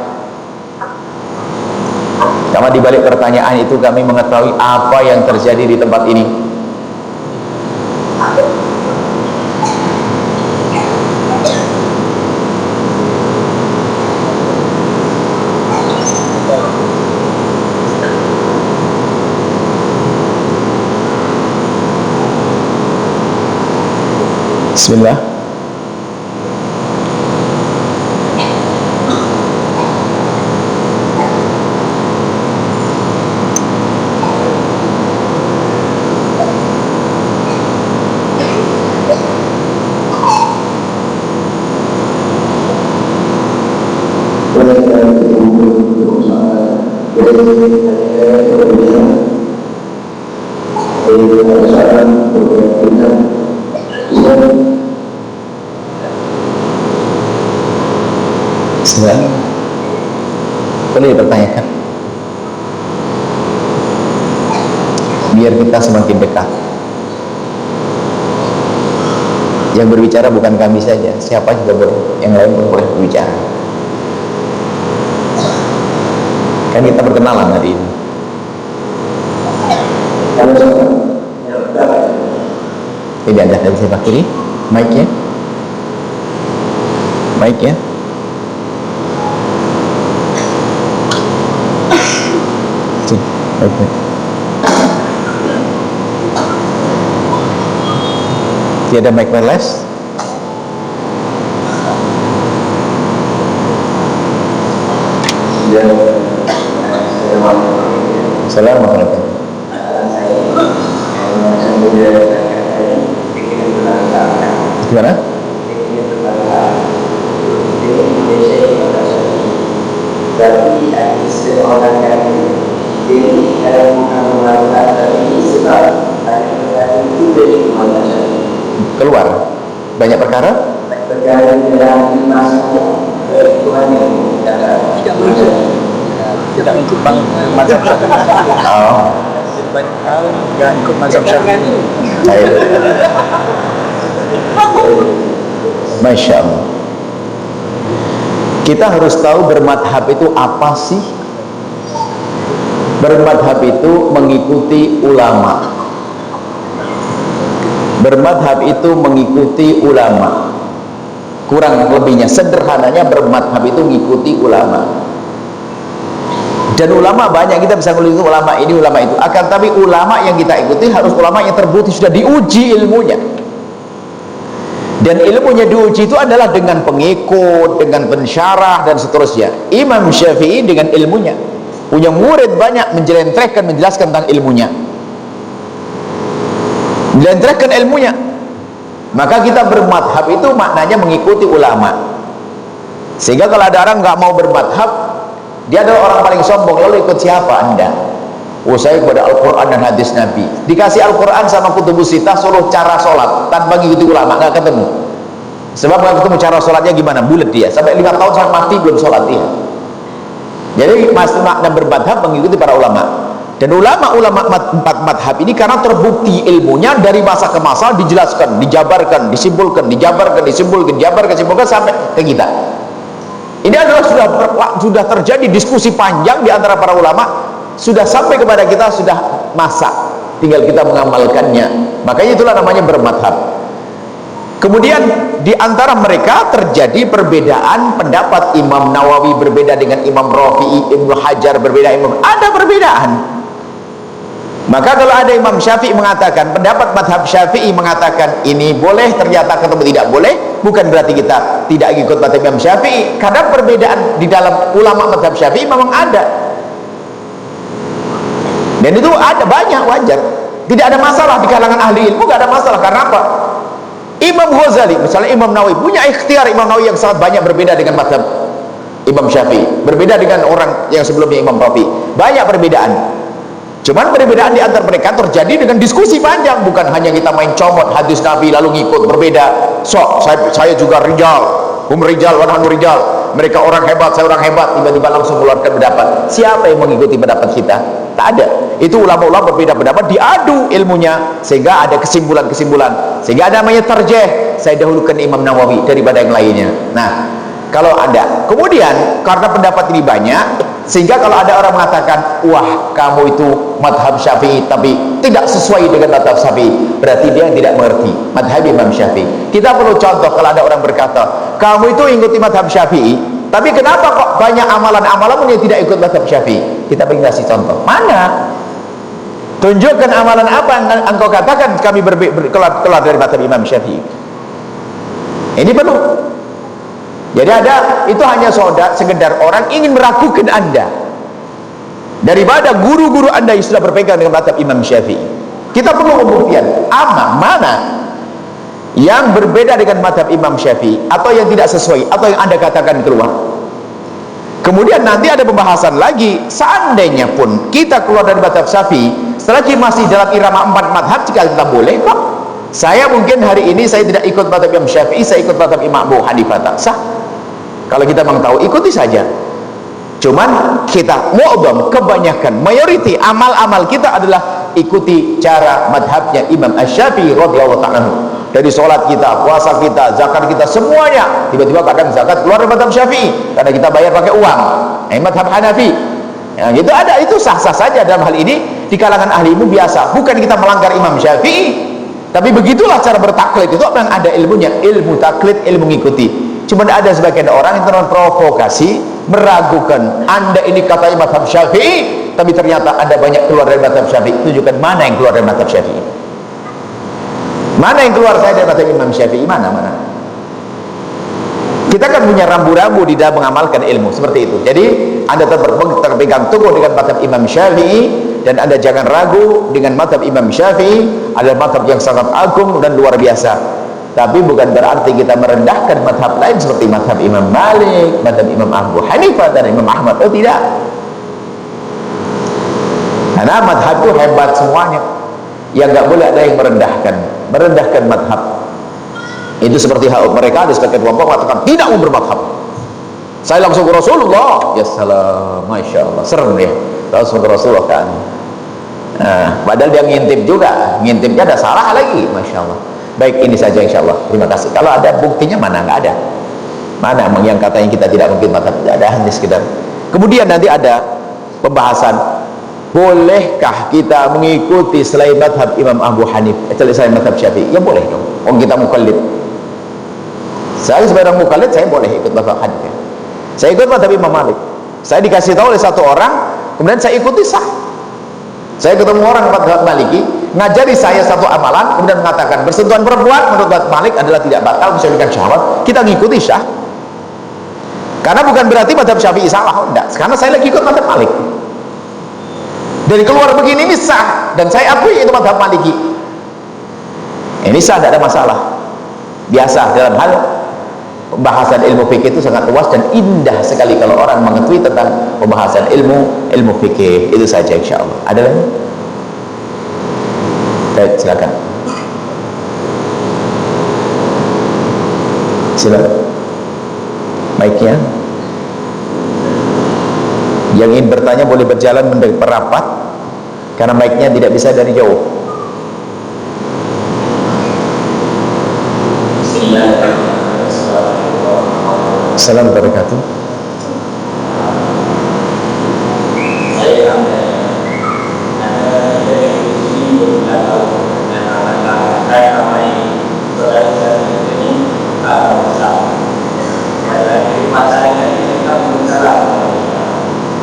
Karena di balik pertanyaan itu kami mengetahui apa yang terjadi di tempat ini. Bismillah. Boleh dipertanyakan. biar kita semakin dekat. Yang berbicara bukan kami saja, siapa juga boleh, yang lain pun boleh berbicara. Kan kita berkenalan hari ini. Tidak ada dari sebelah kiri, mic-nya, mic-nya. Mic-nya. Tiada mic wireless. Assalamualaikum. Gimana? Tapi seorang yang ini bukan melakukan, tapi sebab ada perkara itu dari kemana? Keluar banyak perkara dalam masalah Tuhan yang tidak ikut mazhab Syafi'i. oh Banyak hal tidak ikut mazhab Syafi'i. Masya Allah. Kita harus tahu bermadhab itu apa sih. Bermadhab itu mengikuti ulama. Bermadhab itu mengikuti ulama. Kurang lebihnya, sederhananya bermadhab itu mengikuti ulama. Dan ulama banyak, kita bisa melihat ulama ini, ulama itu. Akan tapi ulama yang kita ikuti harus ulama yang terbukti, sudah diuji ilmunya. Dan ilmunya diuji itu adalah dengan pengikut, dengan pensyarah dan seterusnya. Imam Syafi'i dengan ilmunya punya murid banyak, menjelentrehkan, menjelaskan tentang ilmunya, menjelentrehkan ilmunya. Maka kita bermadhab itu maknanya mengikuti ulama. Sehingga kalau ada orang nggak mau bermadhab, dia adalah orang paling sombong. Lalu ikut siapa Anda? Oh, saya kepada Al-Quran dan hadis Nabi. Dikasih Al-Quran sama kutubus sittah, suruh cara sholat tanpa mengikuti ulama, nggak ketemu. Sebab nggak ketemu cara sholatnya gimana, bulat dia sampai 5 tahun sampai mati belum sholat dia. Jadi makna bermadhab mengikuti para ulama. Dan ulama-ulama empat madhab ini karena terbukti ilmunya dari masa ke masa, dijelaskan, dijabarkan, disimpulkan, dijabarkan, disimpulkan, dijabarkan, disimpulkan sampai ke kita. Ini adalah sudah terjadi diskusi panjang di antara para ulama, sudah sampai kepada kita, sudah masak, tinggal kita mengamalkannya. Makanya itulah namanya bermadhab. Kemudian di antara mereka terjadi perbedaan pendapat. Imam Nawawi berbeda dengan Imam Rafi'i, Ibnu Hajar berbeda, ada perbedaan. Maka kalau ada Imam Syafi'i mengatakan, pendapat madhab Syafi'i mengatakan ini boleh, ternyata ketemu tidak boleh, bukan berarti kita tidak ikut madhab Imam Syafi'i. Karena perbedaan di dalam ulama madhab Syafi'i memang ada, dan itu ada banyak, wajar, tidak ada masalah di kalangan ahli ilmu, tidak ada masalah. Karena apa? Imam Ghazali misalnya, Imam Nawawi punya ikhtiar. Imam Nawawi yang sangat banyak berbeda dengan madhab Imam Syafi'i, berbeda dengan orang yang sebelumnya Imam Rafi'i, banyak perbedaan. Cuman perbedaan di antara mereka terjadi dengan diskusi panjang, bukan hanya kita main comot hadis Nabi lalu ngikut berbeda. Saya juga rijal, rijal wa nahnu rijal, mereka orang hebat, saya orang hebat, tiba-tiba langsung mengeluarkan pendapat. Siapa yang mengikuti pendapat kita? Tak ada. Itu ulama-ulama berbeda pendapat, diadu ilmunya sehingga ada kesimpulan-kesimpulan, sehingga ada namanya tarjih. Saya dahulukan Imam Nawawi daripada yang lainnya. Nah, kalau ada kemudian karena pendapat ini banyak, sehingga kalau ada orang mengatakan, wah kamu itu madhab Syafi'i tapi tidak sesuai dengan madhab Syafi'i, berarti dia tidak mengerti madhab Imam Syafi'i. Kita perlu contoh. Kalau ada orang berkata, kamu itu ikuti madhab Syafi'i, tapi kenapa kok banyak amalan-amalan yang tidak ikut madhab Syafi'i? Kita ingin kasih contoh. Mana? Tunjukkan amalan apa yang engkau katakan kami keluar dari madhab Imam Syafi'i. Ini perlu. Jadi itu hanya sekedar orang ingin meragukan Anda daripada guru-guru Anda yang sudah berpegang dengan madhab Imam Syafi'i. Kita perlu pembuktian mana yang berbeda dengan madhab Imam Syafi'i, atau yang tidak sesuai, atau yang Anda katakan keluar. Kemudian nanti ada pembahasan lagi, seandainya pun kita keluar dari madhab Syafi'i, selagi masih dalam irama 4 madhab, jika kita boleh kok. Saya mungkin hari ini saya tidak ikut madhab Imam Syafi'i, saya ikut madhab Imam Abu Hanifah, sah. Kalau kita memang tahu, ikuti saja. Cuman kita mu'adham, kebanyakan, mayoriti amal-amal kita adalah ikuti cara madhabnya Imam Asy-Syafi'i radhiyallahu ta'ala anhu. Dari sholat kita, puasa kita, zakat kita, semuanya tiba-tiba kadang zakat keluar dari madhab Syafi'i karena kita bayar pakai uang. Madhab Hanafi, ya, itu ada, itu sah-sah saja. Dalam hal ini di kalangan ahli ilmu biasa, bukan kita melanggar Imam Syafi'i, tapi begitulah cara bertaklid. Itu memang ada ilmunya, ilmu taklid, ilmu ngikuti. Cuma ada sebagian orang yang terprovokasi, meragukan, Anda ini katanya madhab Syafi'i, tapi ternyata Anda banyak keluar dari madhab Syafi'i. Tunjukkan mana yang keluar dari madhab Syafi'i, mana yang keluar saya dari madhab Imam Syafi'i, mana. Kita kan punya rambu-rambu di dalam mengamalkan ilmu seperti itu. Jadi Anda terpegang teguh dengan madhab Imam Syafi'i, dan Anda jangan ragu dengan madhab Imam Syafi'i adalah madhab yang sangat agung dan luar biasa. Tapi bukan berarti kita merendahkan madhab lain seperti madhab Imam Malik, madhab Imam Abu Hanifah dan Imam Ahmad. Oh tidak, karena madhab itu hebat semuanya. Yang nggak boleh ada yang merendahkan madhab. Itu seperti hak mereka ada sebagian kelompok mengatakan tidak mau bermadhab. Saya langsung ke Rasulullah, ya salam, masya Allah, serem ya, langsung ke Rasulullah kan. Nah, padahal dia ngintip juga, ngintipnya ada salah lagi, masya Allah. Baik, ini saja insya Allah, terima kasih. Kalau ada buktinya mana? Nggak ada. Mana yang katanya kita tidak mungkin madhab? Tidak ada, hanya sekedar. Kemudian nanti ada pembahasan, bolehkah kita mengikuti selain madhab Imam Abu Hanifah, selain madhab Syafi'i? Ya boleh dong, orang kita mukallid. Saya sebagai orang mukallid, saya boleh ikut madhab Hanifah. Saya ikut madhab Imam Malik. Saya dikasih tahu oleh satu orang, kemudian saya ikuti, sah. Saya ketemu orang madhab Maliki, ngajari saya satu amalan, kemudian mengatakan bersentuhan perempuan menurut madhab Malik adalah tidak batal, mensyariatkan syahwat, kita ngikuti, sah. Karena bukan berarti madhab Syafi'i salah, enggak. Karena saya lagi ikut madhab Malik. Dari keluar begini ini sah, dan saya akui itu madhab Maliki. Ini sah, tidak ada masalah. Biasa dalam hal pembahasan ilmu fikih itu sangat luas dan indah sekali kalau orang mengetahui tentang pembahasan ilmu fikih. Itu saja insya Allah. Ada lagi? Baik, silakan. Silakan. Mic-nya. Yang ingin bertanya boleh berjalan merapat karena mic-nya tidak bisa dari jauh. Assalamualaikum warahmatullahi wabarakatuh.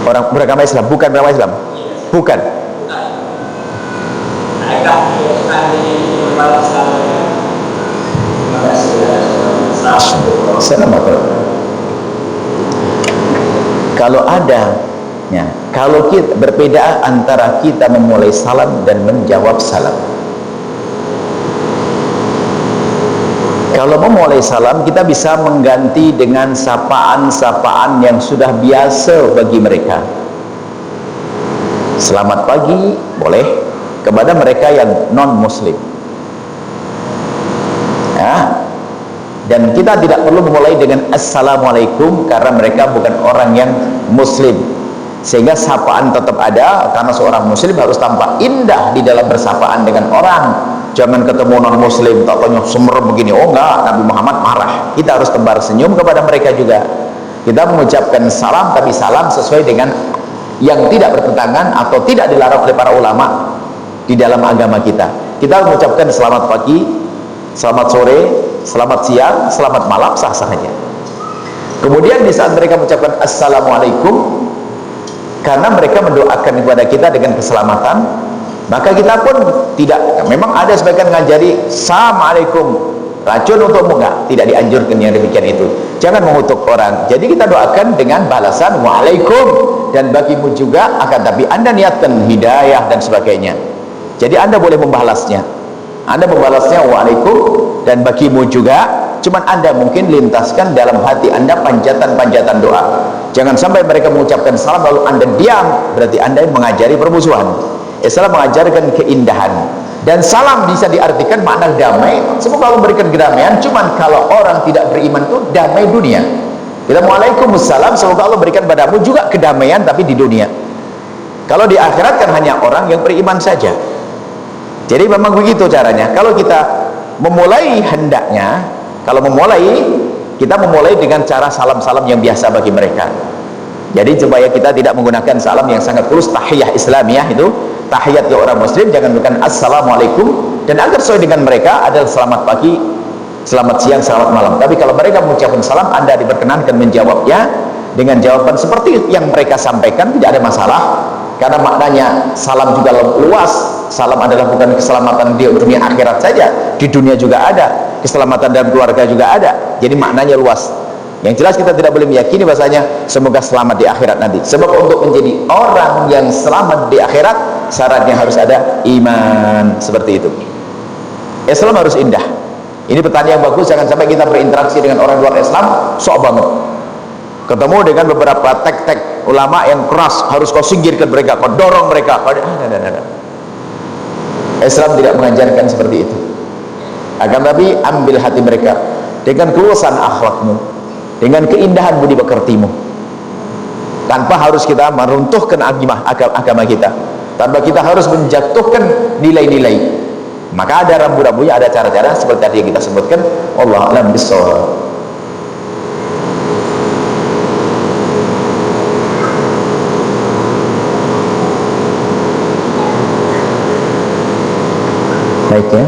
Orang beragama Islam, bukan beragama Islam, bukan. Assalamualaikum. Kalau ada, ya, kalau kita berbeda antara kita memulai salam dan menjawab salam. Kalau memulai salam, kita bisa mengganti dengan sapaan-sapaan yang sudah biasa bagi mereka. Selamat pagi, boleh, kepada mereka yang non-muslim. Ya. Dan kita tidak perlu memulai dengan assalamualaikum karena mereka bukan orang yang muslim, sehingga sapaan tetap ada karena seorang muslim harus tampak indah di dalam bersapaan dengan orang. Jangan ketemu non muslim tak tanya semerem begini, oh enggak, Nabi Muhammad marah. Kita harus tebar senyum kepada mereka juga. Kita mengucapkan salam, tapi salam sesuai dengan yang tidak bertentangan atau tidak dilarang oleh para ulama di dalam agama kita. Kita mengucapkan selamat pagi, selamat sore, selamat siang, selamat malam, sah-sah saja. Kemudian di saat mereka mengucapkan assalamualaikum, karena mereka mendoakan kepada kita dengan keselamatan, maka kita pun tidak. Memang ada sebagian ngajari assalamualaikum, racun untukmu, enggak, tidak dianjurkan yang demikian itu. Jangan mengutuk orang. Jadi kita doakan dengan balasan waalaikum, dan bagimu juga, akan tapi Anda niatkan hidayah dan sebagainya. Jadi Anda boleh membalasnya. Anda membalasnya waalaikum, dan bagimu juga. Cuman Anda mungkin lintaskan dalam hati Anda panjatan-panjatan doa. Jangan sampai mereka mengucapkan salam lalu Anda diam, berarti Anda mengajari permusuhan. Islam mengajarkan keindahan, dan salam bisa diartikan makna damai. Semoga Allah memberikan kedamaian. Cuman kalau orang tidak beriman itu damai dunia. Kita waalaikumsalam, semoga Allah berikan padamu juga kedamaian tapi di dunia. Kalau di akhirat kan hanya orang yang beriman saja. Jadi memang begitu caranya. Kalau kita memulai hendaknya, kita memulai dengan cara salam-salam yang biasa bagi mereka. Jadi supaya kita tidak menggunakan salam yang sangat tulus, tahiyah Islamiyah itu, tahiyat ke orang muslim, jangan bukan assalamualaikum, dan agar sesuai dengan mereka adalah selamat pagi, selamat siang, selamat malam. Tapi kalau mereka mengucapkan salam, Anda diperkenankan menjawabnya dengan jawaban seperti yang mereka sampaikan, tidak ada masalah, karena maknanya salam juga luas. Salam adalah bukan keselamatan di dunia akhirat saja, di dunia juga ada, keselamatan dalam keluarga juga ada, jadi maknanya luas. Yang jelas kita tidak boleh meyakini bahasanya semoga selamat di akhirat nanti, sebab untuk menjadi orang yang selamat di akhirat syaratnya harus ada iman. Seperti itu. Islam harus indah. Ini pertanyaan yang bagus. Jangan sampai kita berinteraksi dengan orang luar Islam sok banget, ketemu dengan beberapa tek-tek ulama yang keras, harus kau singkirkan mereka, kau dorong mereka. Islam tidak mengajarkan seperti itu. Akan tapi ambil hati mereka dengan keluasan akhlakmu, dengan keindahan budi pekertimu, tanpa harus kita meruntuhkan agama kita, tanpa kita harus menjatuhkan nilai-nilai. Maka ada rambu-rambunya, ada cara-cara seperti tadi yang kita sebutkan. Wallahu a'lam bishawab. Baik ya.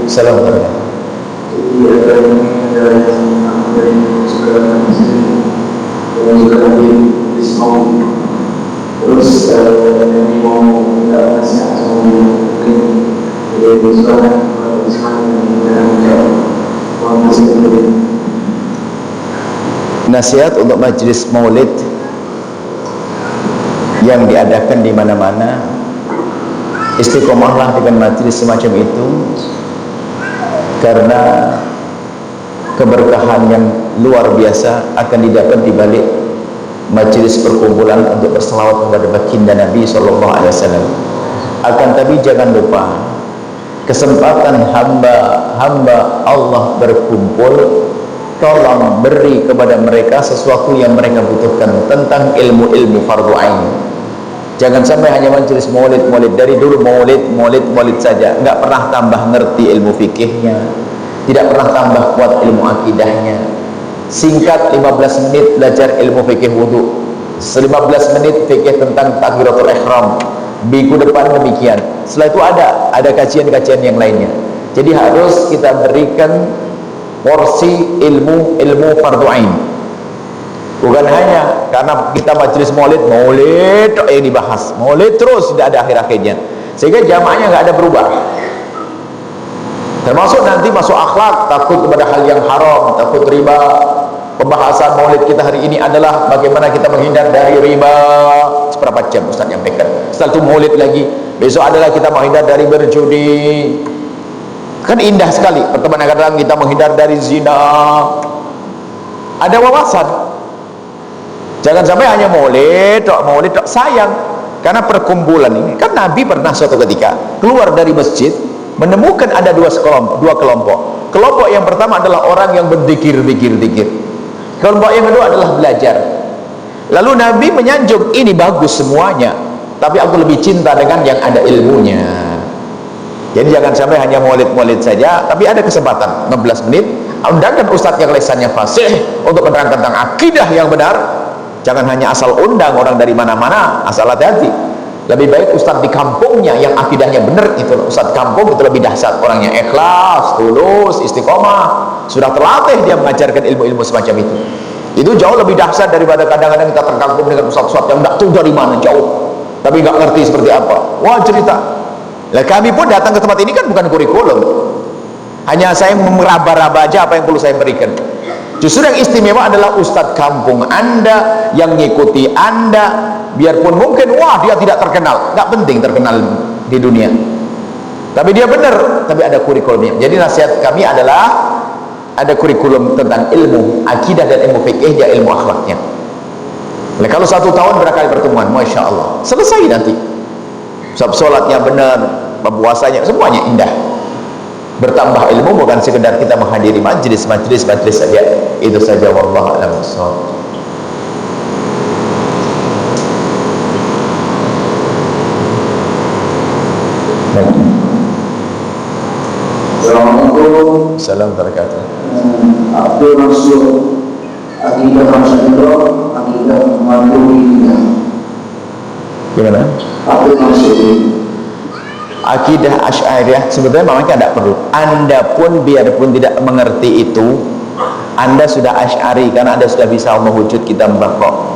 Assalamualaikum. Nasihat untuk majelis maulid yang diadakan di mana-mana, istiqomahlah dengan majelis semacam itu, karena keberkahan yang luar biasa akan didapat di balik majelis perkumpulan untuk berselawat kepada baginda Nabi SAW. Akan tapi jangan lupa, kesempatan hamba Allah berkumpul, tolong beri kepada mereka sesuatu yang mereka butuhkan tentang ilmu-ilmu fardu ain. Jangan sampai hanya majelis maulid dari dulu maulid saja, nggak pernah tambah ngerti ilmu fikihnya, tidak pernah tambah kuat ilmu akidahnya. Singkat 15 menit belajar ilmu fikih wudu, 15 menit fikih tentang takbiratul ihram, minggu depan demikian. Setelah itu ada kajian-kajian yang lainnya. Jadi harus kita berikan porsi ilmu fardu ain. Bukan hanya karena kita majelis maulid yang dibahas, maulid terus tidak ada akhir-akhirnya, sehingga jamaahnya nggak ada berubah. Termasuk nanti masuk akhlak, takut kepada hal yang haram, takut riba. Pembahasan maulid kita hari ini adalah bagaimana kita menghindar dari riba. Seberapa jam Ustaz nyampaikan. Setelah itu maulid lagi, besok adalah kita menghindar dari berjudi. Kan indah sekali. Pertemuan akan datang kita menghindar dari zina. Ada wawasan. Jangan sampai hanya maulid tok. Sayang, karena perkumpulan ini kan Nabi pernah suatu ketika keluar dari masjid, menemukan ada dua kelompok. Kelompok yang pertama adalah orang yang berzikir. Kelompok yang kedua adalah belajar. Lalu Nabi menyanjung, ini bagus semuanya, tapi aku lebih cinta dengan yang ada ilmunya. Jadi jangan sampai hanya maulid saja, tapi ada kesempatan 16 menit undangkan ustadz yang lesannya fasih untuk menerangkan tentang akidah yang benar. Jangan hanya asal undang orang dari mana-mana, asal hati-hati. Lebih baik ustadz di kampungnya yang akidahnya benar, itu ustadz kampung itu lebih dahsyat, orangnya ikhlas, tulus, istiqomah, sudah terlatih dia mengajarkan ilmu-ilmu semacam itu. Itu jauh lebih dahsyat daripada kadang-kadang kita terkagum dengan ustadz-ustadz yang tidak tahu dari mana, jauh, tapi nggak ngerti seperti apa. Wah, cerita. Lah kami pun datang ke tempat ini kan bukan kurikulum, hanya saya meraba-raba aja apa yang perlu saya berikan. Justru yang istimewa adalah ustadz kampung Anda yang ngikuti Anda, biarpun mungkin wah dia tidak terkenal, nggak penting terkenal di dunia, tapi dia benar, tapi ada kurikulumnya. Jadi nasihat kami adalah ada kurikulum tentang ilmu akidah dan ilmu fikih dan ilmu akhlaknya. Nah, kalau 1 tahun berkali pertemuan, masya Allah, selesai nanti. Sholatnya benar, puasanya, semuanya indah. Bertambah ilmu bukan sekedar kita menghadiri majlis saja. Itu saja, wallahu a'lam bishawab. Assalamualaikum. Assalamualaikum warahmatullahi wabarakatuh. Abdul Mansur, akidah Rasulullah, akidah Maturidiyah. Gimana? Abdul Mansur. Akidah Asy'ariyah sebetulnya memang tidak perlu. Anda pun biarpun tidak mengerti itu, Anda sudah Asy'ari karena Anda sudah bisa mewujud kita mbakok.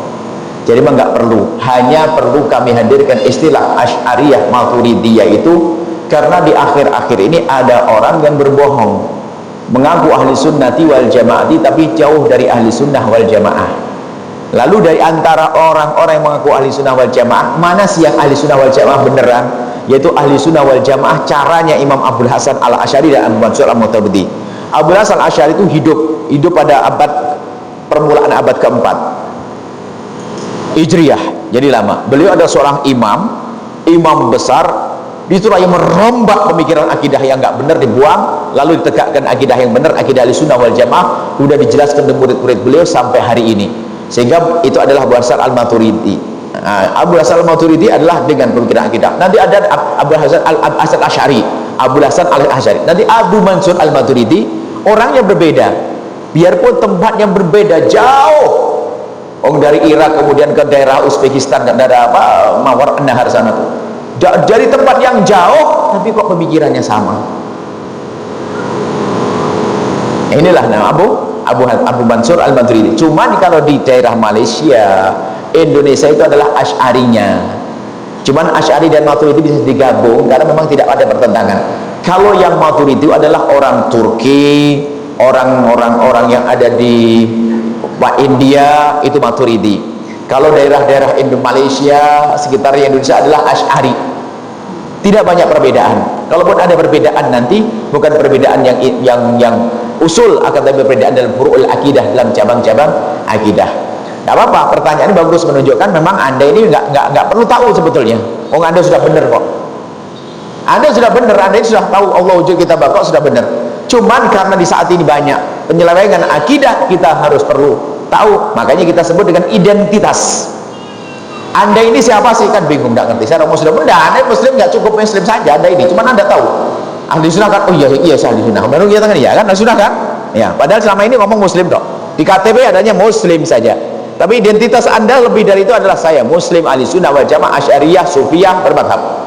Jadi memang nggak perlu. Hanya perlu kami hadirkan istilah Asy'ariyah Maturidiyah itu karena di akhir-akhir ini ada orang yang berbohong, mengaku ahli sunnati wal jamaati tapi jauh dari ahli sunnah wal jamaah. Lalu dari antara orang-orang yang mengaku ahli sunnah wal jamaah, mana sih yang ahli sunnah wal jamaah beneran? Yaitu ahli sunnah wal jamaah caranya Imam Abdul Hasan al-Asy'ari dan Abu Mansur al-Mu'tabidi. Abdul Hasan al-Asy'ari itu hidup pada permulaan abad keempat Hijriyah, jadi lama. Beliau adalah seorang imam besar, itulah yang merombak pemikiran akidah yang nggak benar dibuang, lalu ditegakkan akidah yang benar, akidah ahli sunnah wal jamaah, sudah dijelaskan ke murid-murid beliau sampai hari ini. Sehingga itu adalah Abu Hasan al-Maturidi. Abu Hasan al-Maturidi adalah dengan pemikiran akidah. Nanti ada Abu Hasan al-Asy'ari, Abu Hasan al-Asy'ari. Nanti Abu Mansur al-Maturidi, orang yang berbeda. Biarpun tempat yang berbeda jauh. Dari Irak kemudian ke daerah Uzbekistan dan daerah Mawar An-Nahar sana tuh. Dari tempat yang jauh tapi kok pemikirannya sama. Inilah nama Abu Mansur al-Maturidi. Cuman kalau di daerah Malaysia, Indonesia itu adalah Asy'arinya. Cuman Asy'ari dan Maturidi bisa digabung karena memang tidak ada pertentangan. Kalau yang Maturidi itu adalah orang Turki, orang yang ada di India itu Maturidi. Kalau daerah-daerah Malaysia sekitar Indonesia adalah Asy'ari. Tidak banyak perbedaan. Kalaupun ada perbedaan nanti bukan perbedaan yang usul, akan tapi perbedaan dalam furu'ul akidah, dalam cabang-cabang akidah. Tidak apa-apa, pertanyaan ini bagus menunjukkan memang Anda ini nggak perlu tahu sebetulnya. Anda sudah benar kok. Anda sudah benar, Anda ini sudah tahu Allah wujud kita bakok sudah benar. Cuman karena di saat ini banyak penyelewengan akidah, kita harus perlu tahu. Makanya kita sebut dengan identitas. Anda ini siapa sih? Kan bingung, nggak ngerti. Saya orang Muslim. Udah, Anda Muslim nggak cukup Muslim saja Anda ini. Cuman Anda tahu. Ahli sunnah kan? Oh iya saya ahli sunnah. Baru kita kan ya kan ahli sunnah kan? Ya. Padahal selama ini ngomong Muslim dok. Di KTP adanya Muslim saja. Tapi identitas Anda lebih dari itu adalah saya Muslim, ahli sunnah wal jamaah, Asy'ariyah, Sufiyah, bermadhab.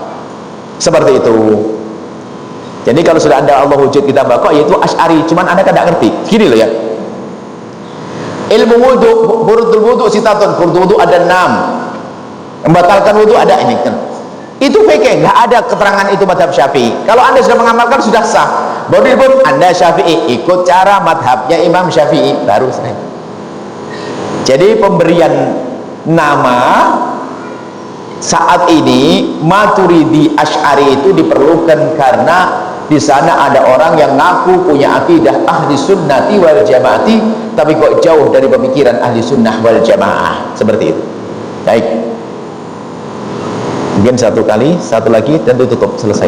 Seperti itu. Jadi kalau sudah Anda Allah wujud kita bakok, yaitu Asy'ari. Cuman Anda kan nggak ngerti. Gini loh ya. Ilmu wudu, furudul wudu sitatun. Furudul wudu ada 6. Membatalkan wudu ada ini kan. Itu fikih, nggak ada keterangan itu madhab Syafi'i. Kalau Anda sudah mengamalkan sudah sah. Baru disebut Anda Syafi'i, ikut cara madhabnya Imam Syafi'i, baru sah. Jadi pemberian nama saat ini Maturidi Asy'ari itu diperlukan karena di sana ada orang yang ngaku punya akidah ahli sunnati wal jamaati tapi kok jauh dari pemikiran ahli sunnah wal jamaah. Seperti itu. Baik. Mungkin satu lagi dan tutup, selesai.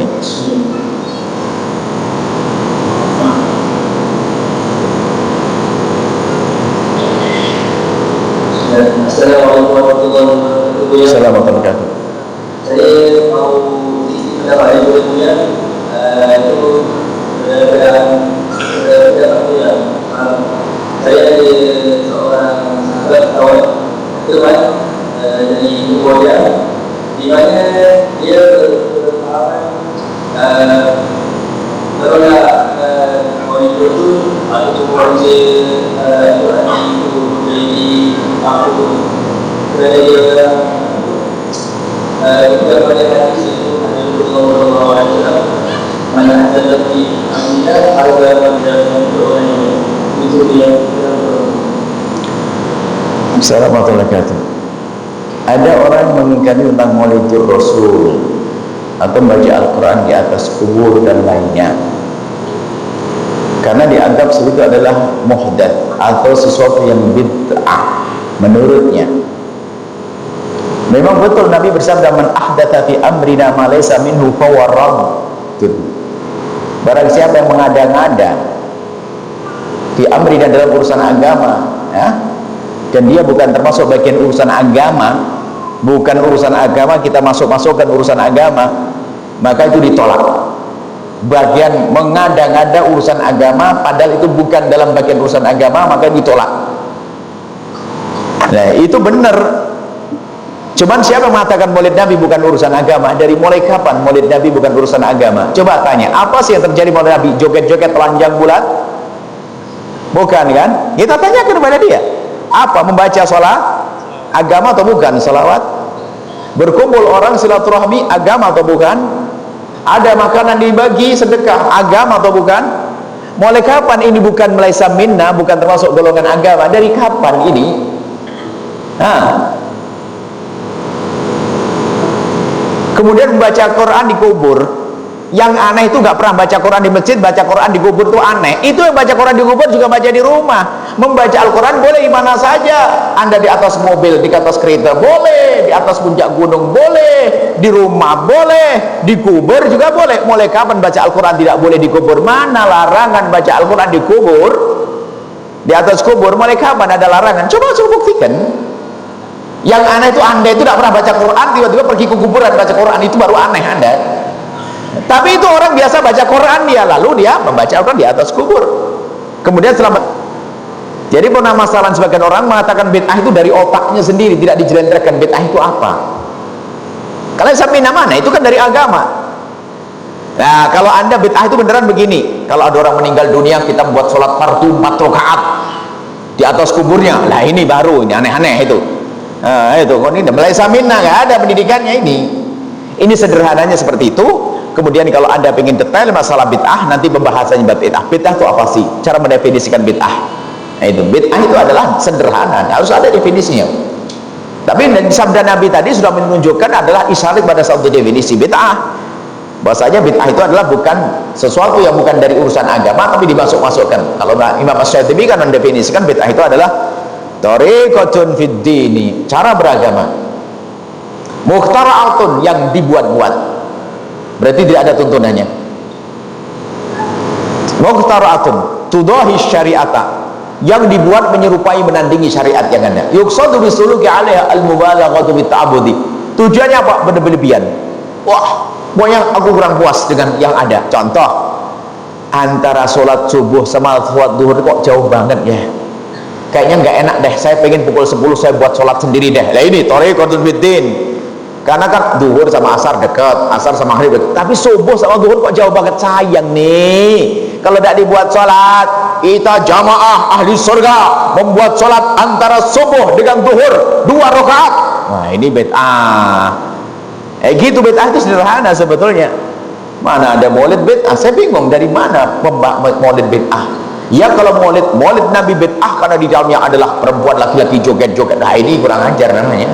Assalamualaikum warahmatullahi wabarakatuh. Assalamualaikum warahmatullahi wabarakatuh. Saya mau pendapat yang punya itu keadaan yang saya ada seorang sahabat kawan teman dari Kamboja, di mana dia berpengalaman menolak monitor itu atau monitor Quran itu jadi aku kerana dia juga pada hadis itu Rasulullah SAW mana ada lebih ambillah harga pada orang itu dia. Assalamualaikum warahmatullahi wabarakatuh. Ada orang mengingkari tentang maulidur Rasul atau membaca Al-Quran di atas kubur dan lainnya karena dianggap seperti adalah muhdats atau sesuatu yang bid'ah menurutnya. Memang betul Nabi bersabda man ahdatsa fi amrina ma laysa minhu fahuwa radd. Barang siapa yang mengada-ngada di amri dan dalam urusan agama, ya, dan dia bukan termasuk bagian urusan agama, bukan urusan agama kita masukkan urusan agama, maka itu ditolak. Bagian mengada-ngada urusan agama padahal itu bukan dalam bagian urusan agama, maka ditolak. Nah itu benar. Cuman siapa mengatakan maulid Nabi bukan urusan agama? Dari mulai kapan maulid Nabi bukan urusan agama? Coba tanya, apa sih yang terjadi maulid Nabi? Joget-joget telanjang bulat? Bukan kan? Kita tanyakan kepada dia, apa membaca sholat agama atau bukan? Salawat, berkumpul orang silaturahmi agama atau bukan? Ada makanan dibagi sedekah agama atau bukan? Mulai kapan ini bukan melaisa minna, bukan termasuk golongan agama? Dari kapan ini? Kemudian membaca Quran di kubur. Yang aneh itu nggak pernah baca Quran di masjid, baca Quran di kubur itu aneh. Itu yang baca Quran di kubur juga baca di rumah. Membaca Al-Quran boleh di mana saja. Anda di atas mobil, di atas kereta boleh, di atas puncak gunung boleh, di rumah boleh, di kubur juga boleh. Mulai kapan baca Al-Quran tidak boleh di kubur? Mana larangan baca Al-Quran di kubur? Di atas kubur mulai kapan ada larangan? Coba buktikan. Yang aneh itu Anda itu tidak pernah baca Quran, tiba-tiba pergi ke kuburan baca Quran, itu baru aneh Anda. Tapi itu orang biasa baca Quran dia, lalu dia membaca Al-Quran di atas kubur. Kemudian selamat. Jadi permasalahan sebagian orang mengatakan bid'ah itu dari otaknya sendiri, tidak dijelentrehkan. Bid'ah itu apa? Kalian sampai mana? Itu kan dari agama. Nah kalau Anda bid'ah itu beneran begini, kalau ada orang meninggal dunia kita buat sholat fardu 4 rakaat di atas kuburnya, nah ini baru, ini aneh-aneh itu. Itu ini melaisa minna, nggak ada pendidikannya ini. Ini sederhananya seperti itu. Kemudian kalau Anda ingin detail masalah bid'ah, nanti pembahasannya bid'ah. Bid'ah itu apa sih? Cara mendefinisikan bid'ah. Nah, itu bid'ah itu adalah sederhana, harus ada definisinya. Tapi dari sabda Nabi tadi sudah menunjukkan adalah isyarat pada satu definisi bid'ah. Bahwasanya bid'ah itu adalah bukan sesuatu yang bukan dari urusan agama tapi dimasukkan. Kalau Imam Asy-Syatibi kan mendefinisikan bid'ah itu adalah tariqatun fid dini, cara beragama, mukhtara'atun, yang dibuat-buat, berarti tidak ada tuntunannya. Mukhtara'atun tudahi syari'ata, yang dibuat menyerupai menandingi syariat yang ada. Yuqsadu bisuluki 'alaiha al-mubalaghatu bit ta'abbudi. Tujuannya apa? Berlebihan. Wah, pokoknya aku kurang puas dengan yang ada. Contoh, antara sholat subuh sama sholat duhur kok jauh banget ya. Kayaknya nggak enak deh, saya pengen pukul 10 saya buat sholat sendiri deh. Nah ini thariqatul fiddin, karena kan duhur sama asar dekat, asar sama maghrib dekat, tapi subuh sama duhur kok jauh banget. Sayang nih kalau tidak dibuat sholat. Kita jamaah ahli surga membuat sholat antara subuh dengan duhur 2 rakaat. Wah ini bid'ah. Gitu, bid'ah itu sederhana sebetulnya. Mana ada maulid bid'ah? Saya bingung dari mana maulid bid'ah. Ya kalau maulid Nabi bid'ah karena di dalamnya adalah perempuan laki-laki joget-joget. Nah ini kurang ajar namanya.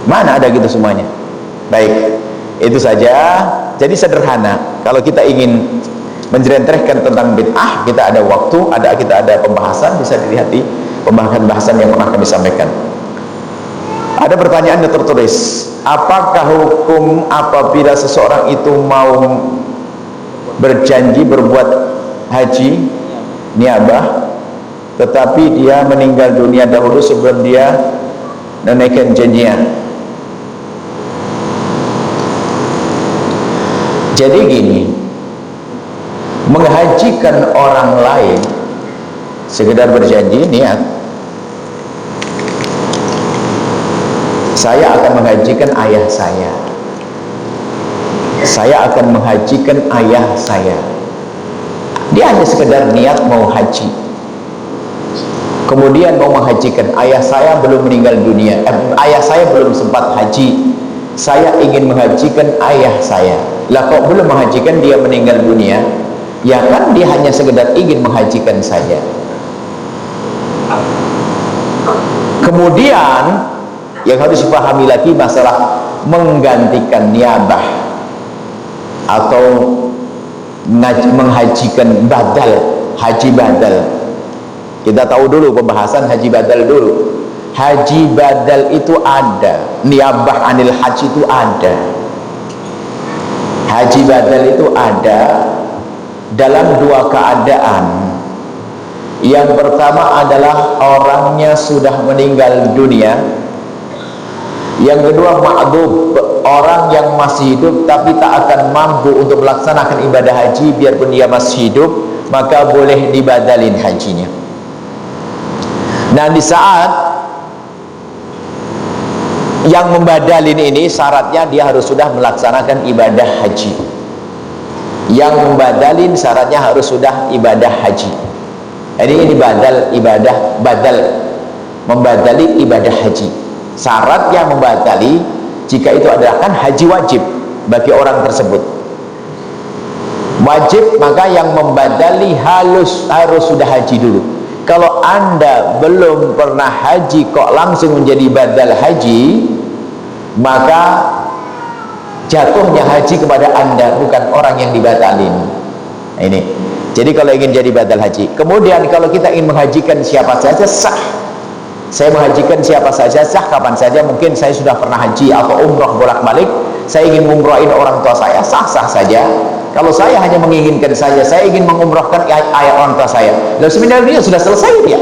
Mana ada gitu semuanya. Baik, itu saja. Jadi sederhana. Kalau kita ingin menjelentrehkan tentang bid'ah, kita ada waktu, kita ada pembahasan, bisa dilihat di pembahasan yang pernah kami sampaikan. Ada pertanyaan yang tertulis, apakah hukum apabila seseorang itu mau berjanji berbuat haji niabah, tetapi dia meninggal dunia dahulu sebelum dia menunaikan janjinya? Jadi gini, menghajikan orang lain sekedar berjanji niat, saya akan menghajikan ayah saya akan menghajikan ayah saya. Dia hanya sekedar niat mau haji, kemudian mau menghajikan ayah saya belum meninggal dunia, ayah saya belum sempat haji, saya ingin menghajikan ayah saya. Lah kok belum menghajikan, dia meninggal dunia? Ya kan dia hanya sekedar ingin menghajikan saja. Kemudian yang harus dipahami lagi masalah menggantikan niabah atau menghajikan badal, haji badal. Kita tahu dulu pembahasan haji badal dulu. Haji badal itu ada, niabah anil haji itu ada. Haji badal itu ada, dalam dua keadaan. Yang pertama adalah orangnya sudah meninggal dunia. Yang kedua ma'dub, orang yang masih hidup tapi tak akan mampu untuk melaksanakan ibadah haji biarpun dia masih hidup, maka boleh dibadalin hajinya. Nah, di saat yang membadalin ini syaratnya dia harus sudah melaksanakan ibadah haji. Yang membadalin syaratnya harus sudah ibadah haji. Jadi ini badal ibadah, badal membadali ibadah haji. Syarat yang membadali jika itu adalah kan haji wajib bagi orang tersebut. Wajib, maka yang membadali harus sudah haji dulu. Kalau Anda belum pernah haji kok langsung menjadi badal haji, maka jatuhnya haji kepada Anda, bukan orang yang dibatalin. Nah, ini. Jadi kalau ingin jadi badal haji, kemudian kalau kita ingin menghajikan siapa saja sah. Saya menghajikan siapa saja sah, kapan saja. Mungkin saya sudah pernah haji atau umroh bolak-balik, saya ingin mengumrohin orang tua saya, sah-sah saja. Kalau saya hanya menginginkan saja, saya ingin mengumrohkan ayah orang tua saya, dan sebenarnya sudah selesai dia.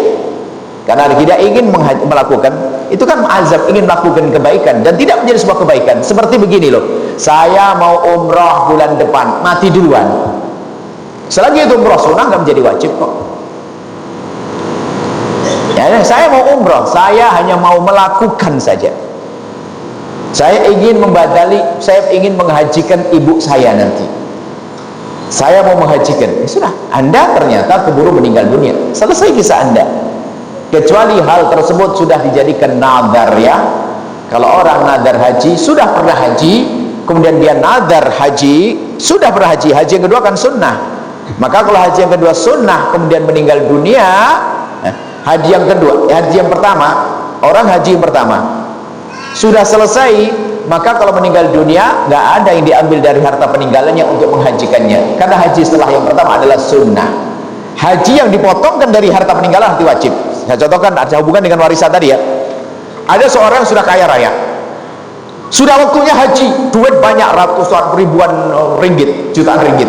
Karena tidak ingin melakukan, itu kan azab, ingin melakukan kebaikan dan tidak menjadi sebuah kebaikan. Seperti begini loh, saya mau umroh bulan depan, mati duluan. Selagi itu umroh sunnah nggak menjadi wajib kok. Ya, saya mau umroh, saya hanya mau melakukan saja. Saya ingin membadali, saya ingin menghajikan ibu saya nanti. Saya mau menghajikan, ya sudah. Anda ternyata keburu meninggal dunia, selesai kisah Anda. Kecuali hal tersebut sudah dijadikan nadar, ya. Kalau orang nadar haji, sudah pernah haji, kemudian dia nadar haji, sudah pernah haji, haji yang kedua kan sunnah. Maka kalau haji yang kedua sunnah, kemudian meninggal dunia, haji yang kedua, haji yang pertama, orang haji yang pertama sudah selesai, maka kalau meninggal dunia nggak ada yang diambil dari harta peninggalannya untuk menghajikannya, karena haji setelah yang pertama adalah sunnah. Haji yang dipotongkan dari harta peninggalan nanti wajib. Saya contohkan, ada hubungan dengan warisan tadi, ya. Ada seorang sudah kaya raya, sudah waktunya haji, duit banyak, ratusan ribuan ringgit, jutaan ringgit,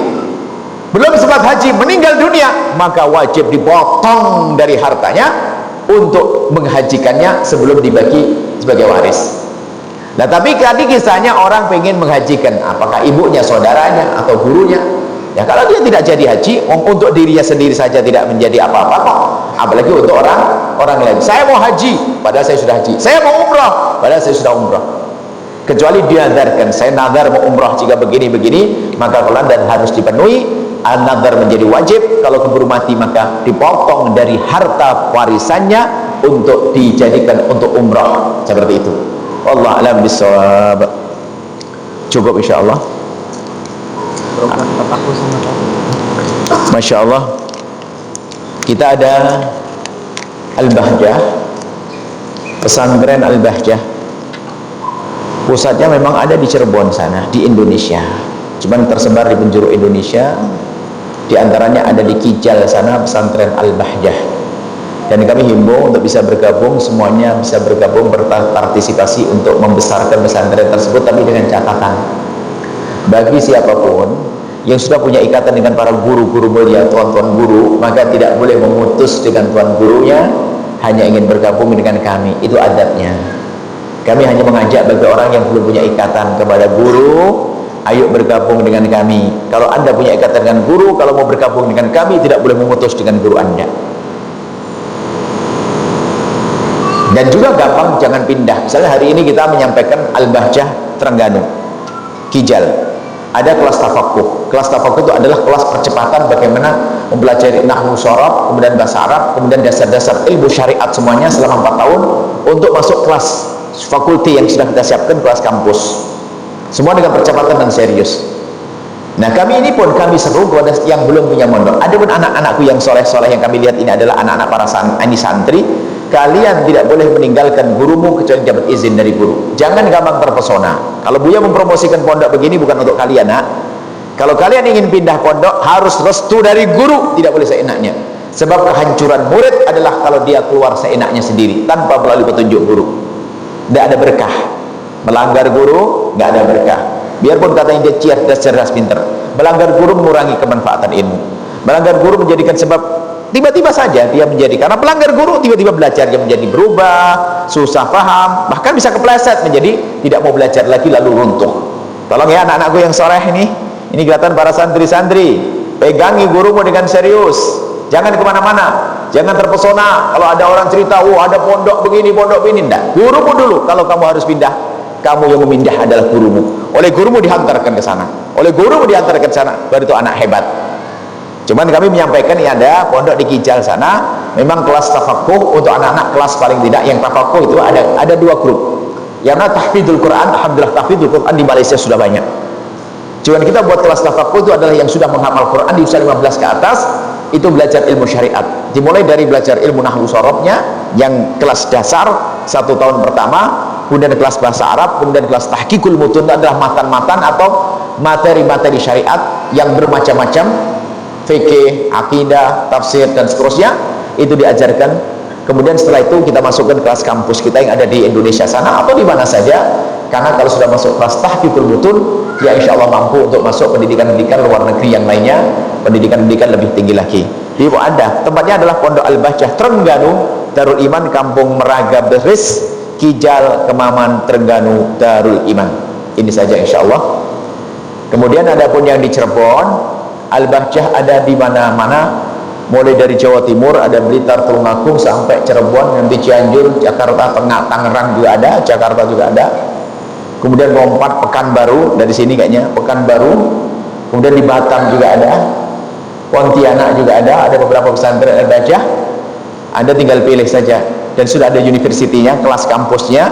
belum sempat haji, meninggal dunia, maka wajib dipotong dari hartanya untuk menghajikannya sebelum dibagi sebagai waris. Nah, tapi tadi kisahnya orang pengen menghajikan, apakah ibunya, saudaranya, atau gurunya. Ya, kalau dia tidak jadi haji, untuk dirinya sendiri saja tidak menjadi apa-apa kok, apalagi untuk orang lain. Saya mau haji, padahal saya sudah haji. Saya mau umrah, padahal saya sudah umrah. Kecuali diadarkan, saya nadar mau umrah jika begini-begini, maka kalau dan harus dipenuhi. An-nadar menjadi wajib. Kalau keburu mati maka dipotong dari harta warisannya untuk dijadikan untuk umrah, seperti itu. Wallahu a'lam bishawab. Cukup insyaallah. Masya Allah, kita ada Al-Bahjah, pesantren Al-Bahjah. Pusatnya memang ada di Cirebon sana, di Indonesia, cuman tersebar di penjuru Indonesia. Di antaranya ada di Kijal sana, pesantren Al-Bahjah. Dan kami himbau untuk bisa bergabung, semuanya bisa bergabung, berpartisipasi untuk membesarkan pesantren tersebut, tapi dengan catatan, bagi siapapun yang sudah punya ikatan dengan para guru-guru mulia, tuan-tuan guru, maka tidak boleh memutus dengan tuan gurunya, hanya ingin bergabung dengan kami. Itu adabnya. Kami hanya mengajak bagi orang yang belum punya ikatan kepada guru, ayo bergabung dengan kami. Kalau Anda punya ikatan dengan guru, kalau mau bergabung dengan kami, tidak boleh memutus dengan guru Anda. Dan juga gampang, jangan pindah. Misalnya hari ini kita menyampaikan Al-Bahjah Terengganu, Kijal, ada kelas tafakuh. Kelas tafakuh itu adalah kelas percepatan bagaimana mempelajari nahwu sharaf, kemudian bahasa Arab, kemudian dasar-dasar ilmu syariat semuanya selama 4 tahun untuk masuk kelas fakulti yang sudah kita siapkan, kelas kampus. Semua dengan percepatan dan serius. Nah, kami ini pun kami seru kepada yang belum punya mondok. Ada pun anak-anakku yang soleh-soleh yang kami lihat ini adalah anak-anak para santri. Kalian tidak boleh meninggalkan gurumu kecuali dapat izin dari guru. Jangan gampang terpesona. Kalau Buya mempromosikan pondok begini bukan untuk kalian, nak. Kalau kalian ingin pindah pondok harus restu dari guru, tidak boleh seenaknya. Sebab kehancuran murid adalah kalau dia keluar seenaknya sendiri tanpa melalui petunjuk guru. Tidak ada berkah. Melanggar guru nggak ada berkah. Biarpun katanya dia cerdas pinter, Melanggar guru mengurangi kemanfaatan ilmu. Melanggar guru menjadikan sebab tiba-tiba saja dia menjadi, karena pelanggar guru tiba-tiba belajarnya menjadi berubah, susah paham, bahkan bisa kepleset menjadi tidak mau belajar lagi lalu runtuh. Tolong ya anak-anakku yang soleh ini kelihatan para santri-santri, pegangi gurumu dengan serius, jangan kemana-mana, jangan terpesona kalau ada orang cerita, ada pondok begini, enggak. Gurumu dulu, kalau kamu harus pindah, kamu yang memindah adalah gurumu. Oleh gurumu dihantarkan ke sana, baru itu anak hebat. Cuman kami menyampaikan ini ada pondok di Kijal sana, memang kelas tafakuh untuk anak-anak kelas paling tidak yang tafakuh itu ada 2 grup. Yang tahfidzul Quran, alhamdulillah tahfidzul Quran di Malaysia sudah banyak. Cuman kita buat kelas tafakuh itu adalah yang sudah menghafal Quran di usia 15 ke atas, itu belajar ilmu syariat. Dimulai dari belajar ilmu nahwu sorobnya yang kelas dasar 1 tahun pertama, kemudian kelas bahasa Arab, kemudian kelas tahqiqul mutun adalah matan-matan atau materi-materi syariat yang bermacam-macam, fikih, akidah, tafsir dan seterusnya itu diajarkan. Kemudian setelah itu kita masukkan kelas kampus kita yang ada di Indonesia sana atau di mana saja, karena kalau sudah masuk kelas tahqiqul mutun ya insya Allah mampu untuk masuk pendidikan-pendidikan luar negeri yang lainnya, pendidikan-pendidikan lebih tinggi lagi. Di ada tempatnya adalah Pondok Al-Bahjah Trengganu, Darul Iman, Kampung Meraga Beris, Kijal, Kemaman, Trengganu, Darul Iman. Ini saja insya Allah. Kemudian ada pun yang di Cirebon, Al-Bahjah ada di mana-mana, mulai dari Jawa Timur, ada Blitar, Tulungagung sampai Cirebon, nanti Cianjur, Jakarta Tengah, Tangerang juga ada, Jakarta juga ada. Kemudian lompat Pekanbaru, dari sini kayaknya Pekanbaru. Kemudian di Batam juga ada, Pontianak juga ada beberapa pesantren Al-Bahjah. Anda tinggal pilih saja, dan sudah ada universitinya, kelas kampusnya.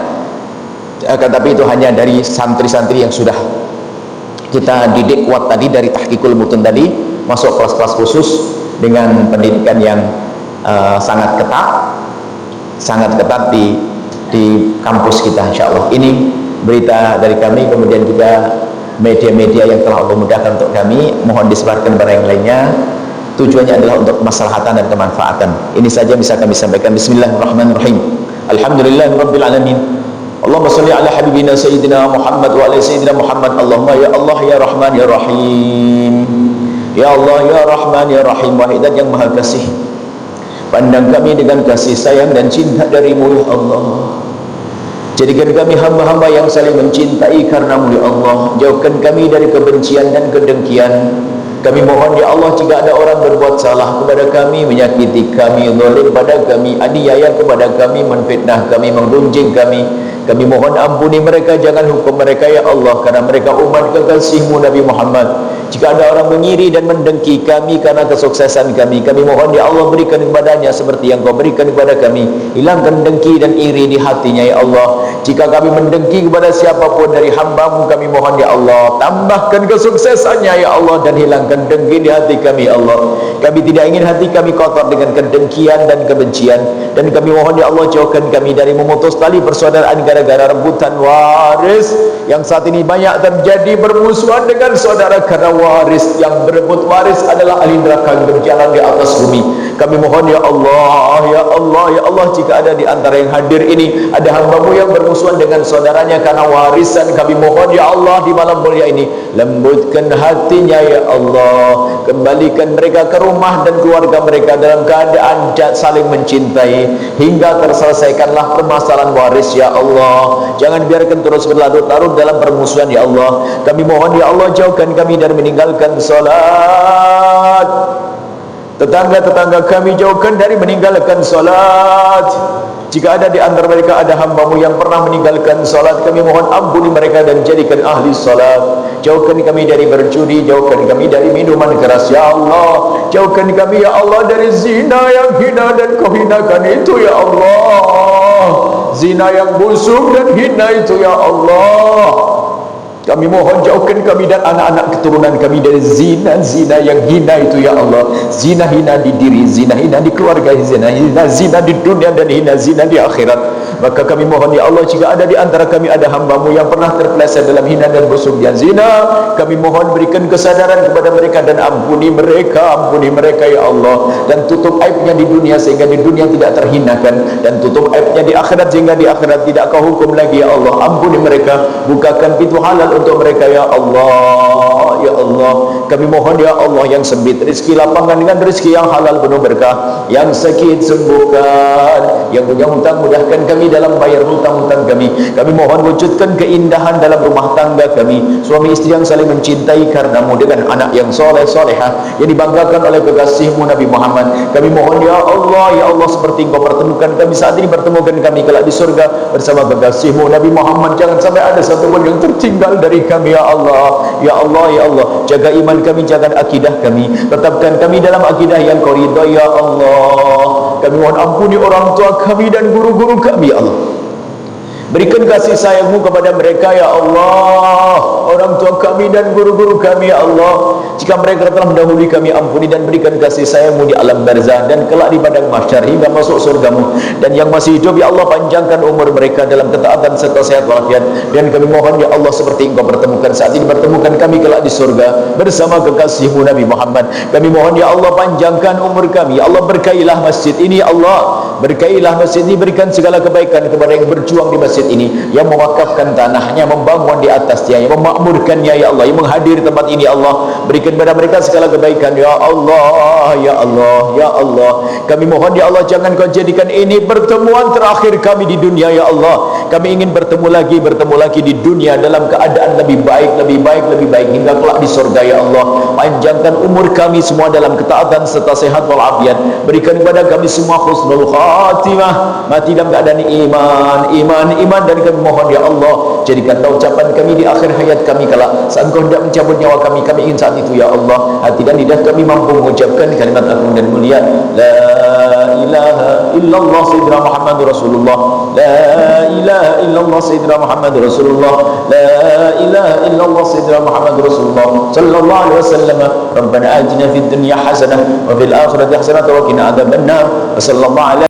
Tapi itu hanya dari santri-santri yang sudah kita didik kuat tadi dari tahqiqul mutun tadi, masuk kelas-kelas khusus dengan pendidikan yang sangat ketat di kampus kita insya Allah. Ini berita dari kami, kemudian juga media-media yang telah Allah mudahkan untuk kami, mohon disebarkan kepada yang lainnya. Tujuannya adalah untuk kemaslahatan dan kemanfaatan. Ini saja bisa kami sampaikan. Bismillahirrahmanirrahim. Alhamdulillahirabbil alamin. Allahumma sholli ala habibina sayyidina Muhammad wa ala sayyidina Muhammad. Allahumma ya Allah ya Rahman ya Rahim. Ya Allah ya Rahman ya Rahim, wahidat yang maha kasih, pandang kami dengan kasih sayang dan cinta darimu ya Allah. Jadikan kami hamba-hamba yang saling mencintai karenamu ya Allah. Jauhkan kami dari kebencian dan kedengkian. Kami mohon ya Allah, jika ada orang berbuat salah kepada kami, menyakiti kami, zalim pada kami, aniaya kepada kami, menfitnah kami, mengunjing kami mohon ampuni mereka, jangan hukum mereka ya Allah, karena mereka umat kekasihmu Nabi Muhammad. Jika ada orang mengiri dan mendengki kami karena kesuksesan kami mohon ya Allah, berikan kepadanya seperti yang kau berikan kepada kami. Hilangkan dengki dan iri di hatinya ya Allah. Jika kami mendengki kepada siapapun dari hamba-Mu, kami mohon ya Allah, tambahkan kesuksesannya ya Allah, dan hilangkan dengki di hati kami ya Allah. Kami tidak ingin hati kami kotor dengan kedengkian dan kebencian, dan kami mohon ya Allah, jauhkan kami dari memutus tali persaudaraan gara-gara rebutan waris yang saat ini banyak terjadi, bermusuhan dengan saudara karena waris. Yang berebut waris adalah ahli neraka yang berjalan di atas bumi. Kami mohon ya Allah, ya Allah, ya Allah, jika ada di antara yang hadir ini ada hamba-Mu yang bermusuhan dengan saudaranya karena warisan, kami mohon ya Allah, di malam mulia ini lembutkan hatinya ya Allah, kembalikan mereka ke rumah dan keluarga mereka dalam keadaan saling mencintai hingga terselesaikanlah permasalahan waris ya Allah. Jangan biarkan terus berlarut-larut dalam permusuhan ya Allah. Kami mohon ya Allah, jauhkan kami dari meninggalkan salat. Tetangga-tetangga kami jauhkan dari meninggalkan salat. Jika ada di antara mereka ada hamba-Mu yang pernah meninggalkan salat, kami mohon ampuni mereka dan jadikan ahli salat. Jauhkan kami dari berjudi, jauhkan kami dari minuman keras ya Allah. Jauhkan kami ya Allah dari zina yang hina dan kau hinakan itu ya Allah. Zina yang busuk dan hina itu ya Allah. Kami mohon jauhkan kami dan anak-anak keturunan kami dari zina yang hina itu ya Allah. Zina hina di diri, zina hina di keluarga, zina di dunia, dan hina zina di akhirat. Maka kami mohon ya Allah, jika ada di antara kami ada hamba-Mu yang pernah terpeleset dalam hina dan busuknya zina, kami mohon berikan kesadaran kepada mereka dan ampuni mereka ya Allah, dan tutup aibnya di dunia sehingga di dunia tidak terhinakan, dan tutup aibnya di akhirat sehingga di akhirat tidak kau hukum lagi ya Allah. Ampuni mereka, bukakan pintu halal untuk mereka ya Allah. Ya Allah, kami mohon ya Allah yang sempit rezeki lapangan dengan rezeki yang halal penuh berkah, yang sakit sembuhkan, yang punya hutang mudahkan kami dalam bayar hutang-hutang kami. Kami mohon wujudkan keindahan dalam rumah tangga kami, suami istri yang saling mencintai karenamu dengan anak yang soleh solehah yang dibanggakan oleh kekasihmu Nabi Muhammad. Kami mohon ya Allah seperti engkau pertemukan kami saat ini, pertemukan kami kelak di surga bersama kekasihmu Nabi Muhammad. Jangan sampai ada satu pun yang tertinggal dari kami ya Allah. Ya Allah, ya Allah, jaga iman kami, jaga akidah kami, tetapkan kami dalam akidah yang kau ridha ya Allah. Kami mohon ampuni orang tua kami dan guru-guru kami ya Allah. Berikan kasih sayangmu kepada mereka ya Allah, orang tua kami dan guru-guru kami ya Allah. Jika mereka telah mendahului kami, ampuni dan berikan kasih sayangmu di alam barzah dan kelak di padang mahsyar hingga masuk surgamu. Dan yang masih hidup ya Allah, panjangkan umur mereka dalam ketaatan serta sehat walafiat. Dan kami mohon ya Allah, seperti engkau pertemukan saat ini, pertemukan kami kelak di surga bersama kekasihmu Nabi Muhammad. Kami mohon ya Allah, panjangkan umur kami ya Allah, berkailah masjid ini ya Allah, berkailah masjid ini, berikan segala kebaikan kepada yang berjuang di masjid ini, yang mewakafkan tanahnya, membangun di atasnya, yang memakmurkannya ya Allah, yang menghadir tempat ini ya Allah. Berikan kepada mereka segala kebaikan ya Allah, ya Allah, ya Allah. Kami mohon ya Allah, jangan kau jadikan ini pertemuan terakhir kami di dunia ya Allah. Kami ingin bertemu lagi di dunia dalam keadaan lebih baik hingga kelak di surga ya Allah. Panjangkan umur kami semua dalam ketaatan serta sehat walafiat. Berikan kepada kami semua husnul khatimah, mati dalam keadaan iman. Dan kami mohon ya Allah, jadikanlah ucapan kami di akhir hayat kami kelak saat Engkau hendak mencabut nyawa kami. Kami ingin saat itu ya Allah, hati dan lidah kami mampu mengucapkan kalimat agung dan mulia, la ilaha illallah sayyidina Muhammadur Rasulullah, la ilaha illallah sayyidina Muhammadur Rasulullah, la ilaha illallah sayyidina Muhammadur Rasulullah sallallahu alaihi wasallam. Rabbana atina fid dunya hasanah wa fil akhirati hasanah wa qina adzabannar. Sallallahu alaihi